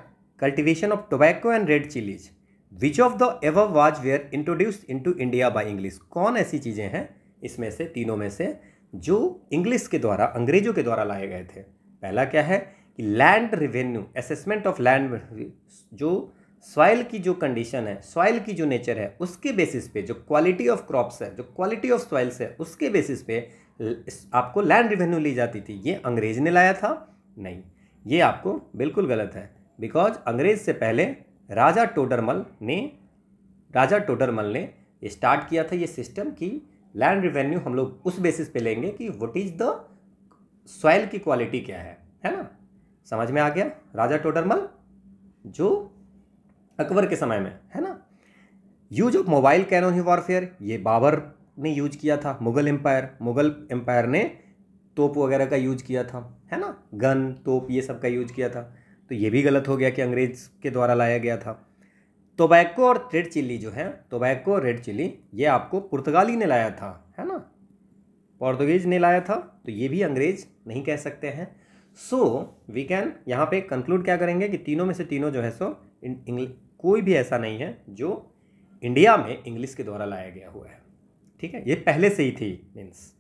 cultivation of tobacco and red chilies, which of the above was were introduced into India by English। कौन ऐसी चीज़ें हैं इसमें से, तीनों में से, जो इंग्लिश के द्वारा, अंग्रेजों के द्वारा लाए गए थे। पहला क्या है कि land revenue, assessment of land, जो सॉइल की जो कंडीशन है, सॉइल की जो नेचर है, उसके बेसिस पे, जो क्वालिटी ऑफ क्रॉप्स है, जो क्वालिटी ऑफ सॉइल्स है, उसके बेसिस पे आपको लैंड रेवेन्यू ली जाती थी। ये अंग्रेज ने लाया था? नहीं, ये आपको बिल्कुल गलत है। बिकॉज अंग्रेज से पहले राजा टोडरमल ने स्टार्ट किया था ये सिस्टम कि लैंड रेवेन्यू हम लोग उस बेसिस पे लेंगे कि व्हाट इज द सॉइल की क्वालिटी क्या है ना। समझ में आ गया? राजा टोडरमल जो अकबर के समय में, है ना। यूज ऑफ मोबाइल कैनन ही वॉरफेयर, ये बाबर ने यूज किया था। मुगल एम्पायर ने तोप वगैरह का यूज किया था, है ना, गन, तोप, ये सब का यूज किया था। तो ये भी गलत हो गया कि अंग्रेज के द्वारा लाया गया था। टोबैको और रेड चिल्ली जो है, टोबैको और रेड चिल्ली, ये आपको पुर्तगाली ने लाया था, है ना, पोर्तुगीज ने लाया था। तो ये भी अंग्रेज नहीं कह सकते हैं। सो वी कैन यहाँ पे कंक्लूड क्या करेंगे कि तीनों में से तीनों जो है सो कोई भी ऐसा नहीं है जो इंडिया में इंग्लिश के द्वारा लाया गया हुआ है। ठीक है, ये पहले से ही थी मीन्स।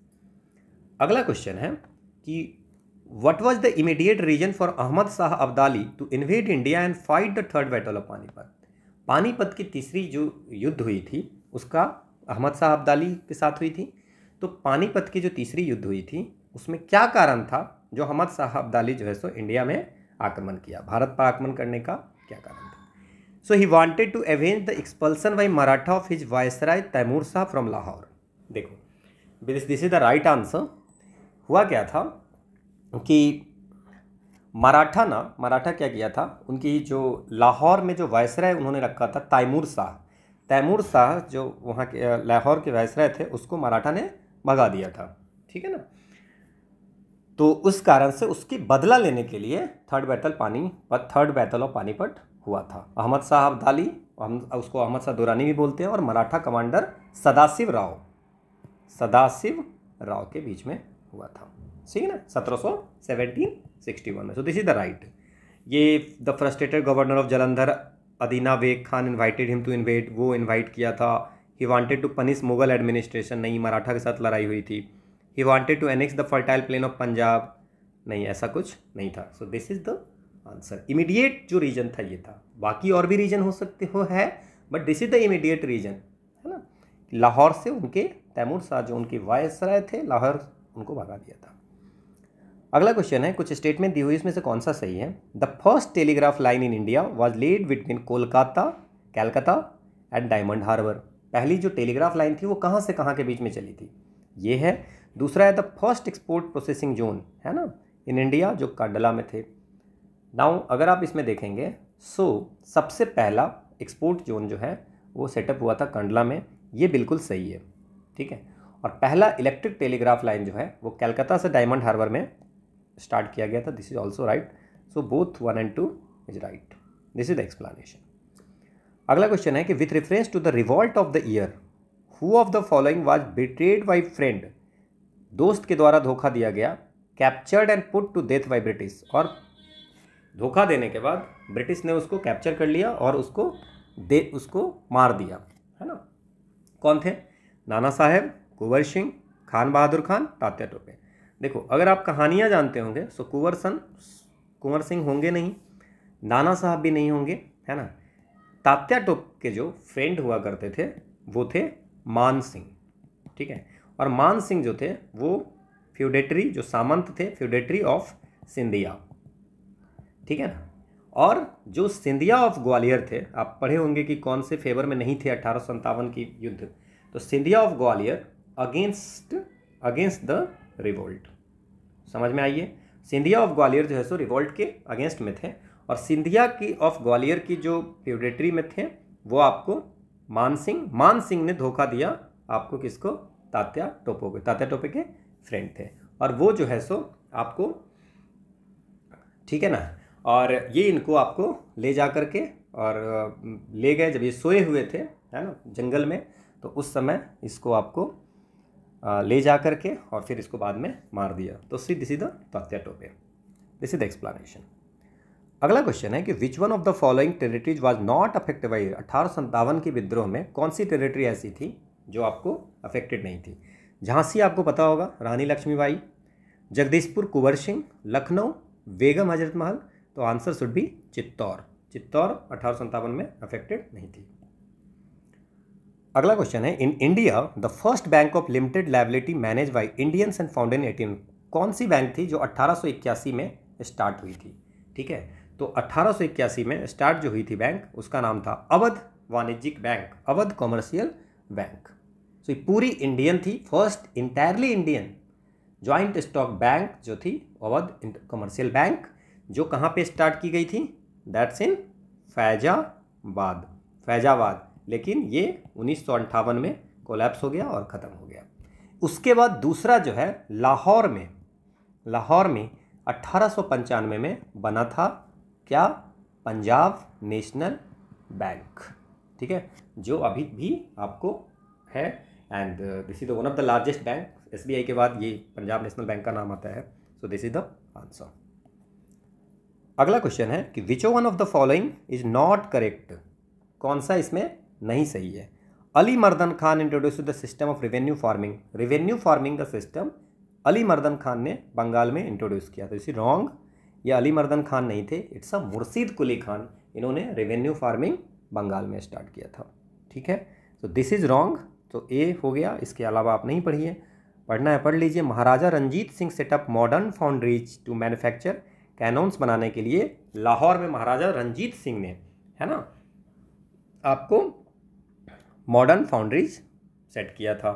अगला क्वेश्चन है कि what was the immediate reason for Ahmad Shah Abdali to invade India and fight the third battle of Panipat. Panipat की तीसरी जो युद्ध हुई थी उसका अहमद शाह अब्दाली के साथ हुई थी। तो पानीपत की जो तीसरी युद्ध हुई थी उसमें क्या कारण था जो अहमद शाह अब्दाली जो है सो इंडिया में आक्रमण किया, भारत पर आक्रमण करने का क्या कारण था? So he wanted to avenge the expulsion by Maratha of his viceroy Taimur Shah from Lahore. देखो this is the right answer. हुआ क्या था कि मराठा क्या किया था, उनकी जो लाहौर में जो वायसराय उन्होंने रखा था तैमूर शाह जो वहाँ के लाहौर के वायसराय थे, उसको मराठा ने भगा दिया था। ठीक है ना। तो उस कारण से उसकी बदला लेने के लिए थर्ड बैटल ऑफ पानीपत हुआ था। अहमद शाह अब्दाली, हम उसको अहमद शाह दुरानी भी बोलते हैं, और मराठा कमांडर सदाशिव राव के बीच में हुआ था। ठीक है ना, 1761 में। So this is the right. ये the frustrated governor of Jalandhar Adina Beg Khan invited him to invade, वो इन्वाइट किया था। He wanted to punish Mughal administration, नहीं, मराठा के साथ लड़ाई हुई थी। He wanted to annex the fertile plain of Punjab, नहीं, ऐसा कुछ नहीं था। So this is the answer. Immediate जो रीजन था ये था, बाकी और भी रीजन हो सकते है, but this is the immediate reason, है ना। लाहौर से उनके तैमूर शाह जो उनके वायसराय थे, लाहौर उनको भगा दिया था। अगला क्वेश्चन है, कुछ स्टेटमेंट दी हुई, इसमें से कौन सा सही है? The first telegraph line in India was laid between Calcutta and Diamond Harbour. पहली जो टेलीग्राफ लाइन थी वो कहाँ से कहाँ के बीच में चली थी, ये है। दूसरा है the first export processing zone, है ना, इन इंडिया, जो कांडला में थे। नाउ अगर आप इसमें देखेंगे, सबसे पहला एक्सपोर्ट जोन जो है वो सेटअप हुआ था कंडला में, ये बिल्कुल सही है। ठीक है। और पहला इलेक्ट्रिक टेलीग्राफ लाइन जो है वो कलकत्ता से डायमंड हार्बर में स्टार्ट किया गया था। This is also right. So both 1 and 2 is right. This is the explanation. अगला क्वेश्चन है कि with reference to the revolt of the year, who of the following was betrayed by friend, दोस्त के द्वारा धोखा दिया गया, captured and put to death by British, और धोखा देने के बाद ब्रिटिश ने उसको कैप्चर कर लिया और उसको मार दिया, है ना। कौन थे? नाना साहेब, कुंवर सिंह, खान बहादुर खान, तात्या टोपे। देखो अगर आप कहानियाँ जानते होंगे तो कुंवर सिंह होंगे नहीं, नाना साहब भी नहीं होंगे, है ना। तात्या टोप के जो फ्रेंड हुआ करते थे वो थे मान सिंह। ठीक है। और मान सिंह जो थे वो फ्यूडेटरी, जो सामंत थे, फ्यूडेटरी ऑफ सिंधिया। ठीक है ना। और जो सिंधिया ऑफ ग्वालियर थे, आप पढ़े होंगे कि कौन से फेवर में नहीं थे 1857 की युद्ध, तो Scindia of Gwalior against the revolt. समझ में आइए, सिंधिया ऑफ ग्वालियर जो है सो रिवोल्ट के अगेंस्ट में थे, और सिंधिया की ऑफ ग्वालियर की जो फ्यूडेटरी में थे वो आपको मान सिंह ने धोखा दिया आपको, किसको? तात्या टोपे के फ्रेंड थे, और वो जो है सो आपको, ठीक है ना, और ये इनको आपको ले जा करके और ले गए जब ये सोए हुए थे, है ना, जंगल में, तो उस समय इसको आपको ले जा करके और फिर इसको बाद में मार दिया। तो see this is the Tatya Tope, this is the explanation. अगला क्वेश्चन है कि which one of the following territories was not affected by 1857 के विद्रोह में कौन सी टेरिटरी ऐसी थी जो आपको अफेक्टेड नहीं थी? झांसी आपको पता होगा, रानी लक्ष्मीबाई, जगदीशपुर कुंवर सिंह, लखनऊ बेगम हजरत महल। तो answer should B Chittor. Chittor 1857 में अफेक्टेड नहीं थी। अगला क्वेश्चन है in India the first bank of limited liability manage by Indians and founded in 18। कौन सी बैंक थी जो 1881 में स्टार्ट हुई थी? ठीक है, तो 1881 में स्टार्ट जो हुई थी बैंक, उसका नाम था अवध वाणिज्यिक बैंक, अवध कॉमर्शियल बैंक। सो ये पूरी इंडियन थी, first entirely Indian joint stock bank जो थी अवध कॉमर्शियल बैंक, जो कहाँ पे स्टार्ट की गई थी? That's in Faizabad, Faizabad. लेकिन ये 1958 में कोलैप्स हो गया और ख़त्म हो गया। उसके बाद दूसरा जो है लाहौर में, लाहौर में 1895 में बना था क्या? Punjab national bank. ठीक है, जो अभी भी आपको है, and this is the one of the largest bank. SBI के बाद ये पंजाब नेशनल बैंक का नाम आता है। सो दिस इज द आंसर। अगला क्वेश्चन है कि which one of the following is not correct? कौन सा इसमें नहीं सही है? अली मर्दन Khan introduce the system of revenue farming. Revenue farming का सिस्टम अली मर्दन खान ने बंगाल में इंट्रोड्यूस किया। तो इसी रॉन्ग, ये अली मर्दन खान नहीं थे, इट्स अ मुर्शीद कुली खान। इन्होंने रेवेन्यू फार्मिंग बंगाल में स्टार्ट किया था। ठीक है, तो दिस इज रॉन्ग। तो ए हो गया। इसके अलावा आप नहीं पढ़िए, पढ़ना है पढ़ लीजिए। Maharaja Ranjit Singh set up modern foundries to manufacture cannons बनाने के लिए लाहौर में महाराजा रंजीत सिंह ने, है ना, आपको मॉडर्न फाउंड्रीज सेट किया था।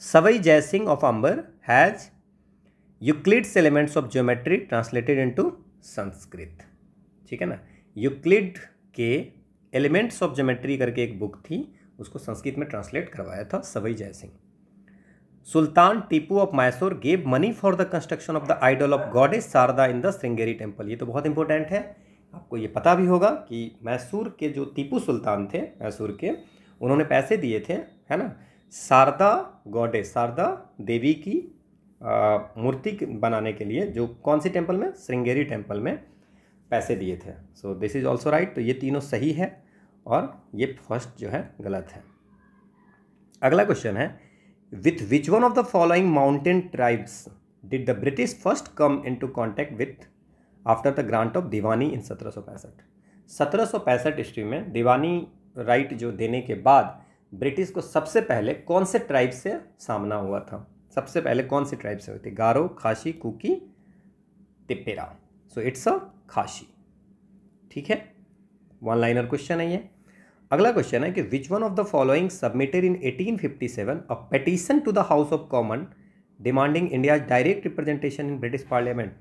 Sawai Jai Singh of Amber has Euclid's elements of geometry translated into Sanskrit. ठीक है ना, यूक्लिड के एलिमेंट्स ऑफ ज्योमेट्री करके एक बुक थी, उसको संस्कृत में ट्रांसलेट करवाया था Sawai Jai Singh. Sultan Tipu of Mysore gave money for the construction of the idol of goddess Sharada in the Sringeri temple. ये तो बहुत इंपॉर्टेंट है, आपको ये पता भी होगा कि मैसूर के जो टीपू सुल्तान थे मैसूर के, उन्होंने पैसे दिए थे, है ना, शारदा गॉडेस, शारदा देवी की मूर्ति बनाने के लिए, जो कौन सी टेम्पल में? श्रृंगेरी टेम्पल में पैसे दिए थे। So this is also right. तो ये तीनों सही है और ये फर्स्ट जो है गलत है। अगला क्वेश्चन है with which one of the following mountain tribes did the British first come into contact with after the grant of Diwani in 1765। 1765 ईस्वी में दीवानी राइट जो देने के बाद ब्रिटिश को सबसे पहले कौन से ट्राइब से सामना हुआ था? सबसे पहले कौन सी ट्राइब से हुई थी? गारो, खासी, कुकी, तिप्पेरा। सो इट्स अ खासी। ठीक है, वन लाइनर क्वेश्चन है ये। अगला क्वेश्चन है कि which one of the following submitted in 1857 a petition to the House of Common demanding India direct representation in British Parliament.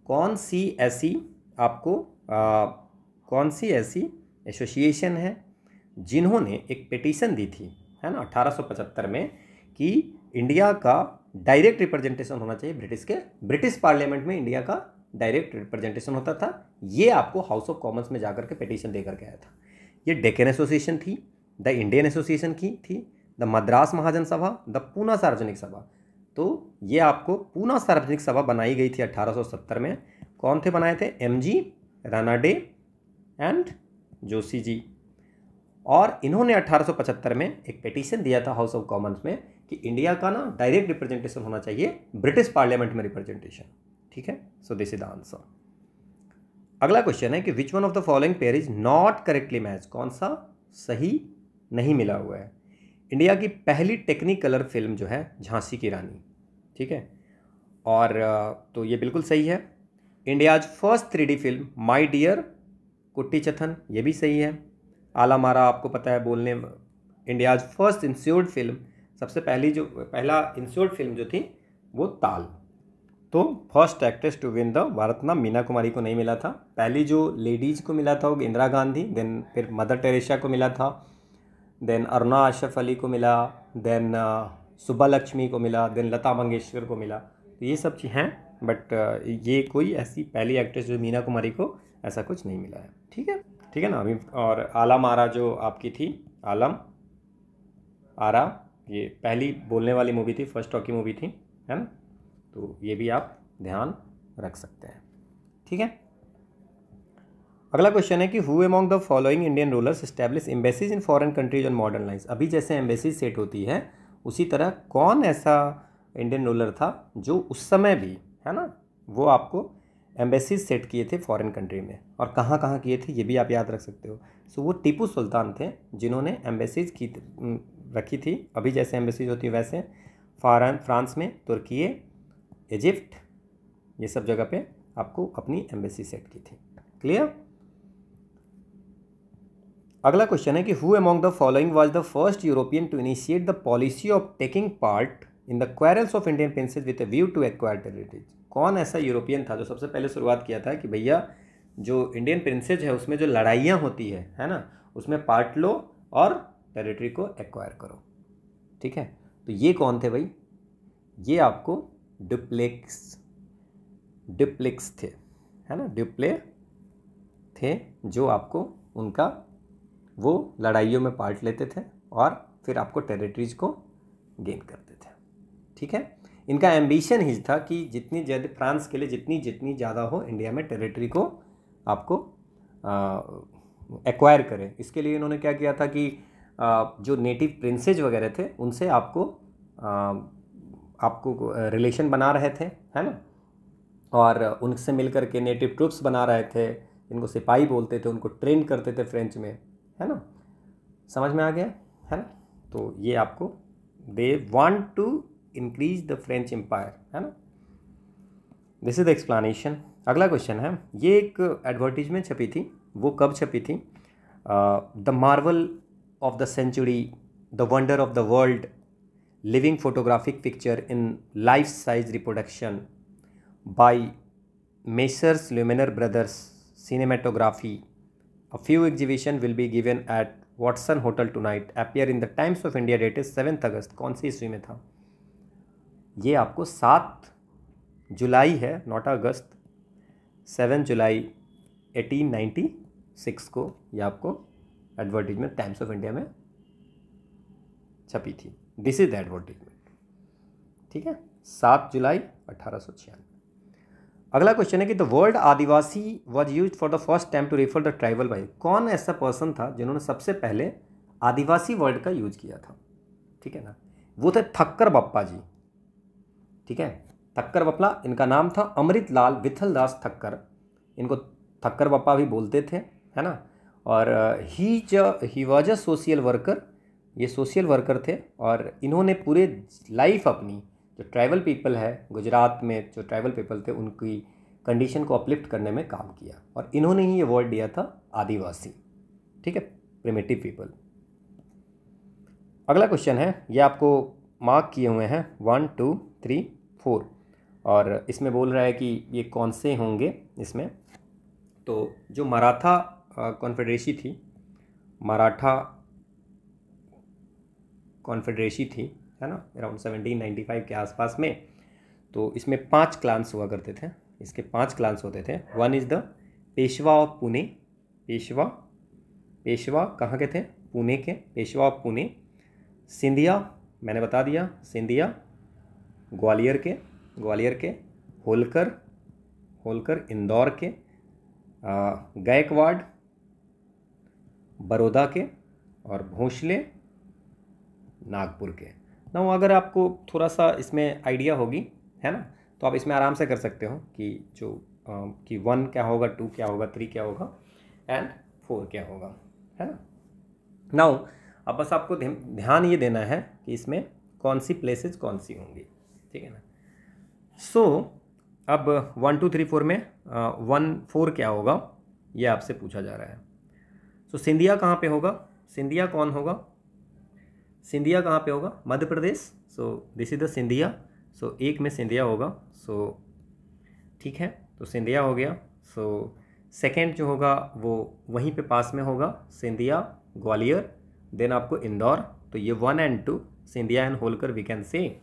कौन सी ऐसी आपको कौन सी ऐसी एसोसिएशन है जिन्होंने एक पिटीशन दी थी, है ना, 1875 में, कि इंडिया का डायरेक्ट रिप्रेजेंटेशन होना चाहिए ब्रिटिश के, ब्रिटिश पार्लियामेंट में इंडिया का डायरेक्ट रिप्रेजेंटेशन होता था। ये आपको हाउस ऑफ कॉमन्स में जाकर के पिटीशन देकर के आया था। ये डेक्कन एसोसिएशन थी, द इंडियन एसोसिएशन की थी, द मद्रास महाजन सभा, द पूना सार्वजनिक सभा। तो ये आपको पूना सार्वजनिक सभा बनाई गई थी 1870 में। कौन थे बनाए थे? MG Ranade and Joshi ji. और इन्होंने 1875 में एक पिटीशन दिया था हाउस ऑफ कॉमन्स में कि इंडिया का ना डायरेक्ट रिप्रेजेंटेशन होना चाहिए ब्रिटिश पार्लियामेंट में रिप्रेजेंटेशन। ठीक है, सो दिस इज द आंसर। अगला क्वेश्चन है कि which one of the following pair is not correctly match. कौन सा सही नहीं मिला हुआ है? इंडिया की पहली टेक्निकलर फिल्म जो है झांसी की रानी। ठीक है, और तो ये बिल्कुल सही है। India's first 3D film My Dear Kutty Chathan, ये भी सही है। आला मारा आपको पता है बोलने। इंडियाज फर्स्ट इंश्योर्ड फिल्म, सबसे पहला इंश्योर्ड फिल्म जो थी वो ताल। तो first actress to win the Bharat नाम मीना कुमारी को नहीं मिला था। पहली जो लेडीज़ को मिला था वो इंदिरा गांधी, देन फिर मदर टेरेसा को मिला था, देन अरुणा अशरफ अली को मिला, देन सुब्बा लक्ष्मी को मिला, देन लता मंगेशकर को मिला। तो ये सब चीज़ हैं, बट ये कोई ऐसी पहली एक्ट्रेस जो मीना कुमारी को ऐसा कुछ नहीं मिला है। ठीक है। ठीक है ना। अभी और आलम आरा जो आपकी थी, आलम आरा, ये पहली बोलने वाली मूवी थी, फर्स्ट टॉकी मूवी थी, है ना। तो ये भी आप ध्यान रख सकते हैं, ठीक है। अगला क्वेश्चन है कि who among the following Indian rulers establish embassies in foreign countries on modern lines. अभी जैसे एम्बेसी सेट होती है उसी तरह कौन ऐसा इंडियन रूलर था जो उस समय भी, है ना, वो आपको एम्बेसीज सेट किए थे फॉरेन कंट्री में, और कहाँ कहाँ किए थे ये भी आप याद रख सकते हो। सो वो टीपू सुल्तान थे जिन्होंने एम्बेसीज की रखी थी, अभी जैसे एम्बेसीज होती है वैसे, फ्रांस में, तुर्की, इजिप्ट, ये सब जगह पे आपको अपनी एम्बेसी सेट की थी। क्लियर। अगला क्वेश्चन है कि who among the following was the first European to initiate the policy of taking part in the quarrels of Indian princes with a view to acquire territories. कौन ऐसा European था जो सबसे पहले शुरुआत किया था कि भैया जो इंडियन प्रिंसेज है उसमें जो लड़ाइयाँ होती है ना, उसमें पार्ट लो और टेरिटरी को एक्वायर करो, ठीक है। तो ये कौन थे भाई, ये आपको डिप्लेक्स थे, है ना, डिप्ले थे जो आपको उनका वो लड़ाइयों में पार्ट लेते थे और फिर आपको टेरिटरीज को गेन करते थे, ठीक है। इनका एम्बिशन ही था कि जितनी ज़्यादा फ्रांस के लिए जितनी ज़्यादा हो इंडिया में टेरिटरी को आपको एक्वायर करें। इसके लिए इन्होंने क्या किया था कि जो नेटिव प्रिंसेज वगैरह थे उनसे आपको रिलेशन बना रहे थे, है ना, और उनसे मिलकर के नेटिव ट्रूप्स बना रहे थे, इनको सिपाही बोलते थे, उनको ट्रेन करते थे फ्रेंच में, है ना। समझ में आ गया, है ना। तो ये आपको they want to increase the French empire, है ना। This is the explanation. अगला क्वेश्चन है, ये एक एडवर्टीजमेंट छपी थी, वो कब छपी थी? The marvel of the century, the wonder of the world, living photographic picture in life size reproduction by Messrs Lumiere brothers cinematography. A few exhibition will be given at Watson Hotel tonight. Appear in the Times of India date is 7th अगस्त। कौन सी ईस्वी में था? ये आपको 7 जुलाई है, not अगस्त, 7 जुलाई 1896 को ये आपको एडवर्टीजमेंट टाइम्स ऑफ इंडिया में छपी थी। दिस इज द एडवर्टीजमेंट, ठीक है, 7 जुलाई 1896। अगला क्वेश्चन है कि the word adivasi was use for the first time to refer the tribal by. कौन ऐसा पर्सन था जिन्होंने सबसे पहले आदिवासी वर्ड का यूज किया था, ठीक है ना। वो थे थक्कर बप्पा जी, ठीक है, थक्कर बप्पा। इनका नाम था अमृतलाल विठल दास थक्कर, इनको थक्कर बप्पा भी बोलते थे, है ना। और he was a social worker, ये सोशल वर्कर थे, और इन्होंने पूरे लाइफ अपनी जो ट्राइबल पीपल है गुजरात में, जो ट्राइबल पीपल थे उनकी कंडीशन को अपलिफ्ट करने में काम किया, और इन्होंने ही ये वर्ड दिया था आदिवासी, ठीक है, प्रिमिटिव पीपल। अगला क्वेश्चन है, ये आपको मार्क किए हुए हैं 1 2 3 4, और इसमें बोल रहा है कि ये कौन से होंगे इसमें। तो जो मराठा कॉन्फेडरेसी थी, मराठा कॉन्फेडरेसी थी, है ना, अराउंड 1795 के आसपास में। तो इसमें 5 क्लान्स हुआ करते थे, इसके 5 क्लान्स होते थे। One is the Peshwa of Pune, Peshwa कहाँ के थे? पुणे के, पेशवा ऑफ पुणे। सिंधिया मैंने बता दिया, सिंधिया ग्वालियर के, होलकर इंदौर के, गायकवाड़ बड़ौदा के, और भोसले नागपुर के। ना अगर आपको थोड़ा सा इसमें आइडिया होगी, है ना, तो आप इसमें आराम से कर सकते हो कि जो कि 1 क्या होगा, 2 क्या होगा, 3 क्या होगा एंड 4 क्या होगा, है ना। नाउ अब बस आपको ध्यान ये देना है कि इसमें कौन सी प्लेसेस कौन सी होंगी, ठीक है ना। सो अब 1 2 3 4 में 1 4 क्या होगा ये आपसे पूछा जा रहा है। सो सिंधिया कहाँ पे होगा? सिंधिया कौन होगा? सिंधिया कहाँ पे होगा? Madhya Pradesh. So this is the Scindia. So 1 में सिंधिया होगा, सो ठीक है, तो सिंधिया हो गया। सो सेकेंड जो होगा वो वहीं पे पास में होगा, सिंधिया ग्वालियर, देन आपको इंदौर। तो ये 1 and 2 Scindia and Holkar we can say,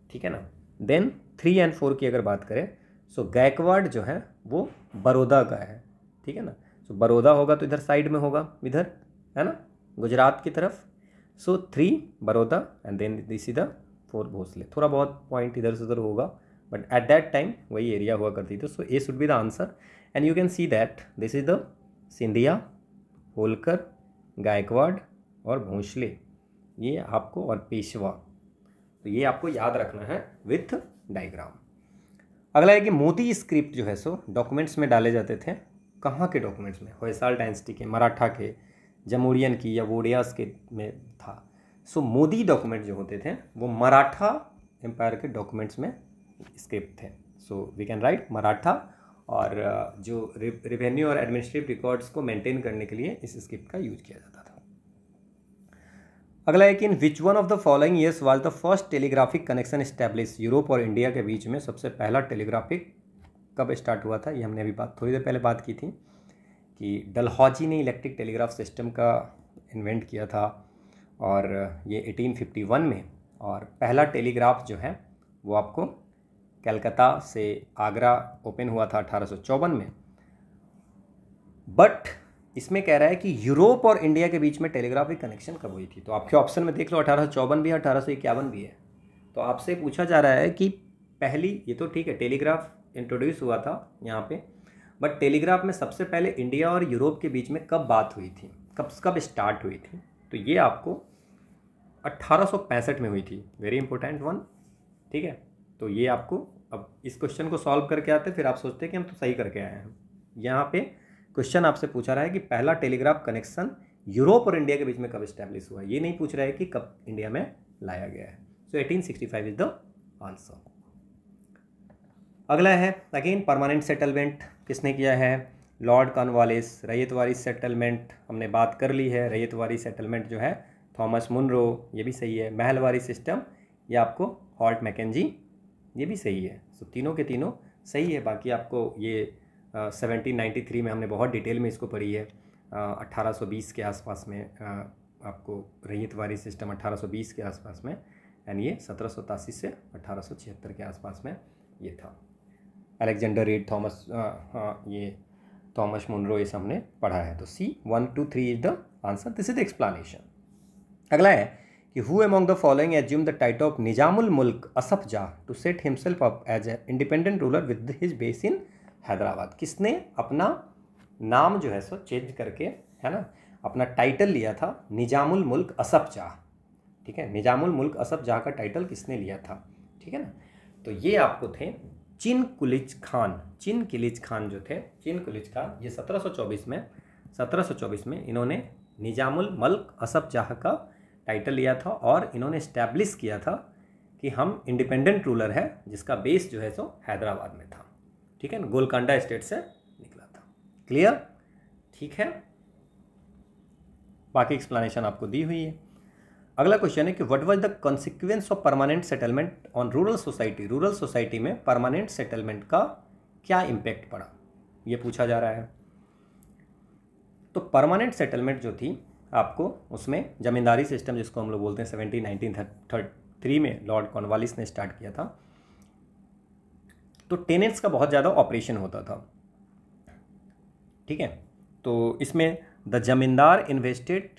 ठीक है ना। देन 3 and 4 की अगर बात करें, सो गायकवाड़ जो है वो बड़ौदा का है, ठीक है ना। सो बड़ौदा होगा तो इधर साइड में होगा, इधर है ना, गुजरात की तरफ। So 3 Baroda and then this is the 4 Bhosale. थोड़ा बहुत पॉइंट इधर से उधर होगा, बट एट दैट टाइम वही एरिया हुआ करती थी। So A should be the answer and you can see that this is the Scindia, Holkar, Gaekwad और भोसले, ये आपको, और पेशवा। तो ये आपको याद रखना है विथ डायग्राम। अगला है कि मोदी स्क्रिप्ट जो है सो डॉक्यूमेंट्स में डाले जाते थे। कहाँ के डॉक्यूमेंट्स में? होयसाल डायनेस्टी के, मराठा के, जमूरियन की या वोडियास के में था। सो मोदी डॉक्यूमेंट जो होते थे वो मराठा एम्पायर के डॉक्यूमेंट्स में स्क्रिप्ट थे। So we can write Maratha, और जो रेवेन्यू और एडमिनिस्ट्रेटिव रिकॉर्ड्स को मेंटेन करने के लिए इस स्क्रिप्ट का यूज किया जाता था। अगला है कि in which one of the following years was the first telegraphic connection establish? Europe और इंडिया के बीच में सबसे पहला टेलीग्राफिक कब स्टार्ट हुआ था? ये हमने अभी थोड़ी देर पहले बात की थी कि डलहौजी ने इलेक्ट्रिक टेलीग्राफ सिस्टम का इन्वेंट किया था, और ये 1851 में। और पहला टेलीग्राफ जो है वो आपको कलकत्ता से आगरा ओपन हुआ था 1854 में। बट इसमें कह रहा है कि यूरोप और इंडिया के बीच में टेलीग्राफिक कनेक्शन कब हुई थी? तो आपके ऑप्शन में देख लो 1854 भी है, 1851 भी है। तो आपसे पूछा जा रहा है कि पहली, ये तो ठीक है टेलीग्राफ इंट्रोड्यूस हुआ था यहाँ पे, बट टेलीग्राफ में सबसे पहले इंडिया और यूरोप के बीच में कब बात हुई थी, कब स्टार्ट हुई थी? तो ये आपको 1865 में हुई थी। वेरी इंपॉर्टेंट वन, ठीक है। तो ये आपको, अब इस क्वेश्चन को सॉल्व करके आते फिर आप सोचते हैं कि हम तो सही करके आए हैं। यहाँ पे क्वेश्चन आपसे पूछा रहा है कि पहला टेलीग्राफ कनेक्शन यूरोप और इंडिया के बीच में कब स्टैब्लिश हुआ, ये नहीं पूछ रहा है कि कब इंडिया में लाया गया है। सो 1865 इज द आंसर। अगला है अगेन परमानेंट सेटलमेंट किसने किया है? Lord Cornwallis. रैयतवारी सेटलमेंट हमने बात कर ली है। रैयतवारी सेटलमेंट जो है थॉमस मुनरो, ये भी सही है। महलवारी सिस्टम ये आपको हॉल्ट मैकेंजी, ये भी सही है। सो तीनों के तीनों सही है। बाकी आपको ये 1793 में हमने बहुत डिटेल में इसको पढ़ी है। 1820 के आसपास में आपको रैयतवारी सिस्टम 1820 के आसपास में, एंड ये 1787 से 1876 के आसपास में ये था। अलेक्जेंडर रीड, थॉमस, ये थॉमस मुनरो, ये सब हमने पढ़ा है। तो C 1 2 3 is the answer. This is the explanation. अगला है कि who among the following assume the title of Nizamul Mulk Asaf Jah to set himself up as a independent ruler with his base in Hyderabad? किसने अपना नाम जो है सो चेंज करके, है ना, अपना टाइटल लिया था निजामुल मुल्क असफ जाह? ठीक है, निजामुल मुल्क असफ जाह का टाइटल किसने लिया था? ठीक है ना। तो ये आपको थे चिन कुलिज खान। चिन किलिज खान जो थे, चिन कुलिज खान, ये 1724 में इन्होंने निजामुल मुल्क असफ जाह का टाइटल लिया था, और इन्होंने इस्टेब्लिश किया था कि हम इंडिपेंडेंट रूलर है जिसका बेस जो है सो हैदराबाद में था। ठीक है ना, गोलकांडा स्टेट से निकला था। क्लियर? ठीक है, बाकी एक्सप्लेनेशन आपको दी हुई है। अगला क्वेश्चन है कि what was the consequence of permanent settlement on rural society? Rural society में परमानेंट सेटलमेंट का क्या इम्पैक्ट पड़ा, ये पूछा जा रहा है। तो परमानेंट सेटलमेंट जो थी आपको, उसमें जमींदारी सिस्टम जिसको हम लोग बोलते हैं 1933 में लॉर्ड कॉर्नवालिस ने स्टार्ट किया था। तो टेनेंट्स का बहुत ज़्यादा ऑपरेशन होता था। ठीक है, तो इसमें the zamindar invested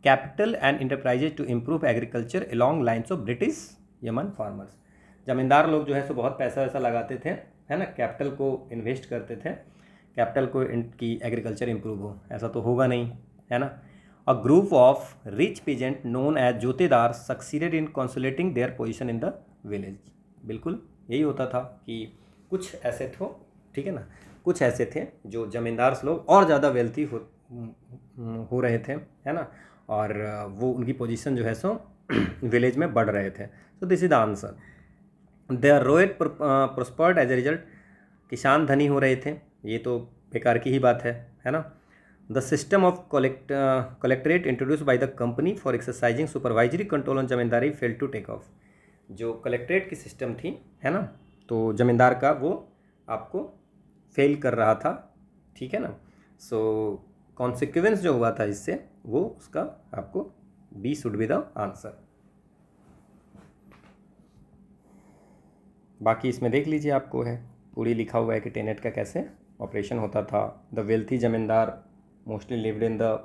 capital and enterprises to improve agriculture along lines of British yeoman farmers. Zamindar लोग जो है सो बहुत पैसा वैसा लगाते थे, है ना, कैपिटल को इन्वेस्ट करते थे, कैपिटल को की एग्रीकल्चर इम्प्रूव हो, ऐसा तो होगा नहीं, है ना। A group of rich peasant known as jotedar succeeded in consolidating their position in the village. बिल्कुल यही होता था कि कुछ ऐसे थे, ठीक है ना, कुछ ऐसे थे जो जमींदार लोग और ज़्यादा वेल्थी हो रहे थे, है ना, और वो उनकी पोजीशन जो है सो विलेज में बढ़ रहे थे। So this is the answer. Their ryot prospered as a result. किसान धनी हो रहे थे, ये तो बेकार की ही बात है ना। The system of collectorate introduce by the company for exercising supervisory control on zamindari fail to take off. जो कलेक्ट्रेट की सिस्टम थी, है ना, तो जमींदार का वो आपको फेल कर रहा था, ठीक है ना। सो कॉन्सिक्वेंस जो हुआ था इससे, वो उसका आपको B should be the answer. बाकी इसमें देख लीजिए, आपको है पूरी लिखा हुआ है कि टेनेट का कैसे ऑपरेशन होता था। द वेल्थी जमींदार mostly lived in the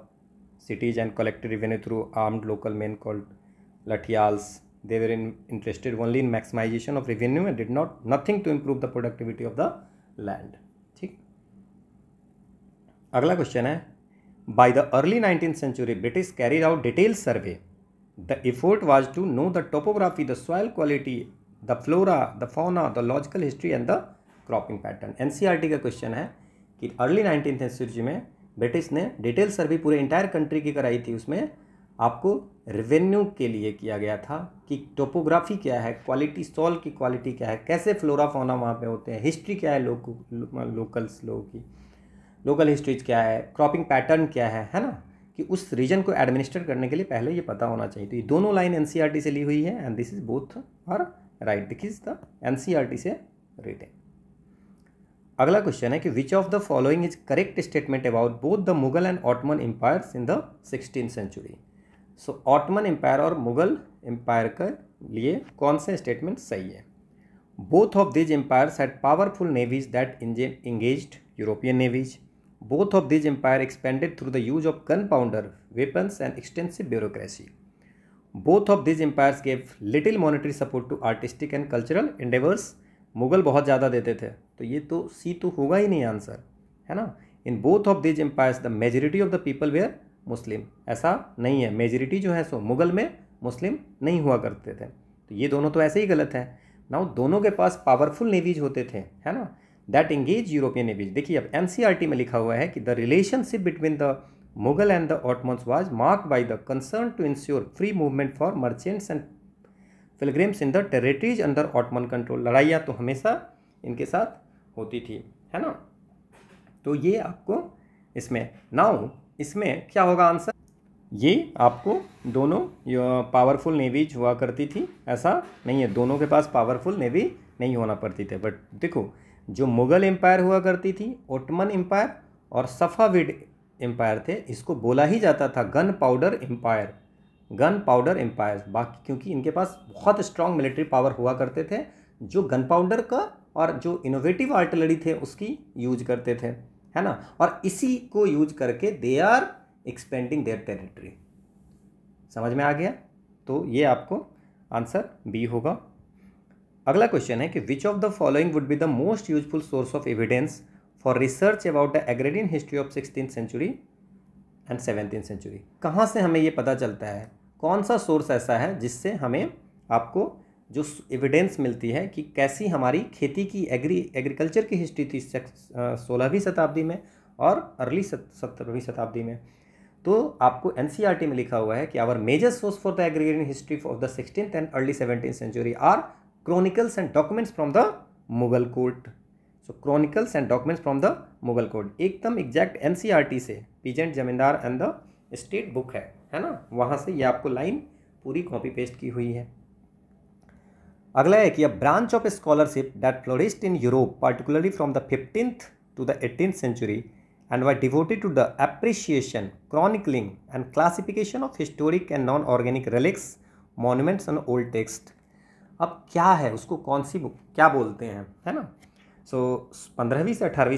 cities and collected revenue through armed local men called Lathials. They were interested only in maximization of revenue and did nothing to improve the productivity of the land. ठीक, अगला question है, by the early 19th century British carried out detailed survey. The effort was to know the topography, the soil quality, the flora, the fauna, the logical history and the cropping pattern. NCERT का question है कि early 19th century में British ने detail सर्वे पूरे entire country की कराई थी. उसमें आपको रेवेन्यू के लिए किया गया था कि टोपोग्राफी क्या है, क्वालिटी, सॉइल की क्वालिटी क्या है, कैसे फ्लोरा फाउना वहाँ पे होते हैं, हिस्ट्री क्या है लोकल्स लोगों की, लोकल हिस्ट्रीज क्या है, क्रॉपिंग पैटर्न क्या है ना, कि उस रीजन को एडमिनिस्टर करने के लिए पहले ये पता होना चाहिए. तो ये दोनों लाइन एनसीईआरटी से ली हुई है and this is both are right. This is the NCERT से रिटन. अगला क्वेश्चन है कि which of the following is correct statement about both the Mughal and Ottoman empires in the 16th century. So Ottoman empire और Mughal empire के लिए कौन से statement सही है? Both of these empires had powerful navies that engaged European navies. Both of these empires expanded through the use of gunpowder, weapons and extensive bureaucracy. Both of these empires gave little monetary support to artistic and cultural endeavors. Mughal बहुत ज़्यादा देते थे, तो ये तो सी तो होगा ही नहीं आंसर, है ना. In both of these empires the majority of the people were Muslim. ऐसा नहीं है, मेजोरिटी जो है सो मुगल में मुस्लिम नहीं हुआ करते थे. तो ये दोनों तो ऐसे ही गलत है. नाउ दोनों के पास पावरफुल नेवीज होते थे, है ना, दैट एंगेज यूरोपियन नेवीज. देखिए अब एनसीईआरटी में लिखा हुआ है कि the relationship between the Mughal and the Ottomans was marked by the concern to ensure free movement for merchants and pilgrims in the territories under Ottoman control. लड़ाइयाँ तो हमेशा इनके साथ होती थी, है ना. तो ये आपको इसमें नाउ इसमें क्या होगा आंसर? ये आपको दोनों पावरफुल नेवीज हुआ करती थी, ऐसा नहीं है दोनों के पास पावरफुल नेवी नहीं होना पड़ती थे. बट देखो जो मुगल एम्पायर हुआ करती थी, ओटमन एम्पायर और सफ़ाविड एम्पायर थे, इसको बोला ही जाता था gunpowder empire, gunpowder empire. बाकी क्योंकि इनके पास बहुत स्ट्रॉन्ग मिलिट्री पावर हुआ करते थे, जो गन पाउडर का और जो इनोवेटिव आर्टिलरी थे उसकी यूज करते थे, है ना. और इसी को यूज करके they are expanding their territory. समझ में आ गया? तो ये आपको आंसर बी होगा. अगला क्वेश्चन है कि which of the following would be the most useful source of evidence for research about the agrarian history of 16th century and 17th century. कहाँ से हमें ये पता चलता है, कौन सा सोर्स ऐसा है जिससे हमें आपको जो एविडेंस मिलती है कि कैसी हमारी खेती की एग्रीकल्चर की हिस्ट्री थी 16वीं शताब्दी में और अर्ली 17वीं शताब्दी में. तो आपको एनसीईआरटी में लिखा हुआ है कि our major source for the agrarian history of the 16th and early 17th century are chronicles and documents from the Mughal court. So chronicles and documents from the Mughal court एकदम exact NCERT से peasant जमींदार and the state book है ना, वहाँ से ये आपको line पूरी कॉपी पेस्ट की हुई है. अगला है कि a branch of scholarship that flourished in Europe particularly from the 15th to the 18th century and were devoted to the appreciation, chronicling and classification of historic and non-organic relics, monuments and old text. अब क्या है उसको कौन सी book क्या बोलते हैं, है ना. सो 15वीं से 18वीं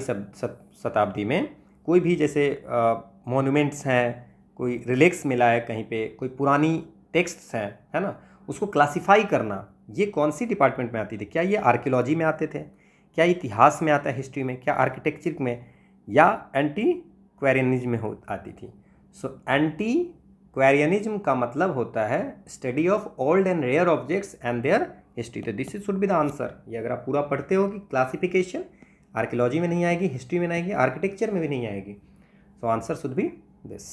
शताब्दी में कोई भी जैसे मोन्यूमेंट्स हैं, कोई रिलेक्स मिला है कहीं पे, कोई पुरानी टेक्स्ट्स हैं, है ना, उसको क्लासिफाई करना, ये कौन सी डिपार्टमेंट में आती थी? क्या ये आर्कियोलॉजी में आते थे, क्या इतिहास में आता है, हिस्ट्री में, क्या आर्किटेक्चर में, या एंटी क्वेरियनिज्म में आती थी? सो एंटी क्वेरियनिज्म का मतलब होता है study of old and rare objects and their history. तो this should be the answer. ये अगर आप पूरा पढ़ते हो कि क्लासिफिकेशन आर्कियोलॉजी में नहीं आएगी, हिस्ट्री में नहीं आएगी, आर्किटेक्चर में भी नहीं आएगी. So answer should be this.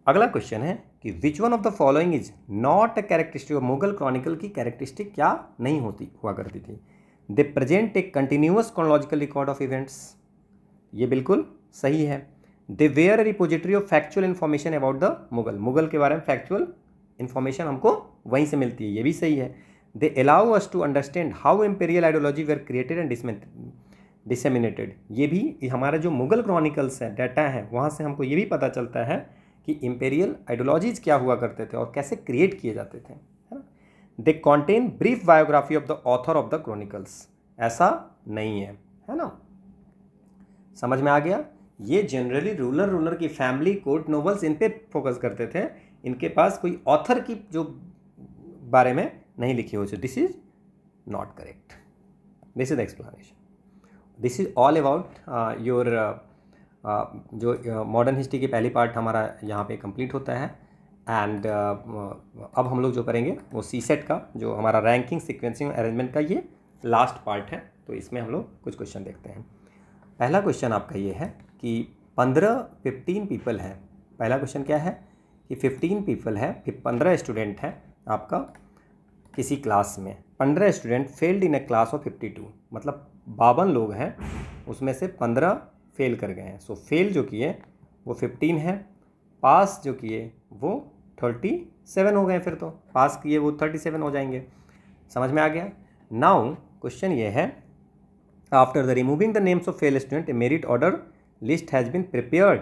अगला क्वेश्चन है कि which one of the following is not a characteristic of Mughal chronicle की कैरेक्टरिस्टिक क्या नहीं होती हुआ करती थी? They present a continuous chronological record of events. ये बिल्कुल सही है. They were repository of factual information about the Mughal. Mughal के बारे में फैक्चुअल इन्फॉर्मेशन हमको वहीं से मिलती है, ये भी सही है. They allow us to understand how imperial ideology were created and disseminated. ये भी हमारा जो मुगल क्रॉनिकल्स है, डाटा है, वहाँ से हमको ये भी पता चलता है कि इम्पेरियल आइडियोलॉजीज क्या हुआ करते थे और कैसे क्रिएट किए जाते थे, है ना. They contain brief biography of the author of the chronicles. ऐसा नहीं है, है ना. समझ में आ गया ये जनरली रूलर की फैमिली, कोर्ट नोवेल्स, इन पे फोकस करते थे। इनके पास कोई ऑथर की जो बारे में नहीं लिखी हो। This is not correct. This is the explanation. This is all about your जो मॉडर्न हिस्ट्री की पहली पार्ट हमारा यहाँ पे कंप्लीट होता है। एंड अब हम लोग जो करेंगे वो सीसेट का जो हमारा रैंकिंग, सीक्वेंसिंग, अरेंजमेंट का ये लास्ट पार्ट है। तो इसमें हम लोग कुछ क्वेश्चन देखते हैं। पहला क्वेश्चन आपका ये है कि 15 पीपल हैं। पहला क्वेश्चन क्या है कि 15 पीपल है, 15 स्टूडेंट हैं आपका किसी क्लास में। 15 student failed in A class of 52, मतलब 52 लोग हैं, उसमें से 15 फेल कर गए हैं। सो फेल जो किए वो 15 है, पास जो किए वो 37 हो गए। फिर तो पास किए वो 37 हो जाएंगे। समझ में आ गया। नाउ क्वेश्चन ये है, after the removing the names of fail student a merit order list has been prepared.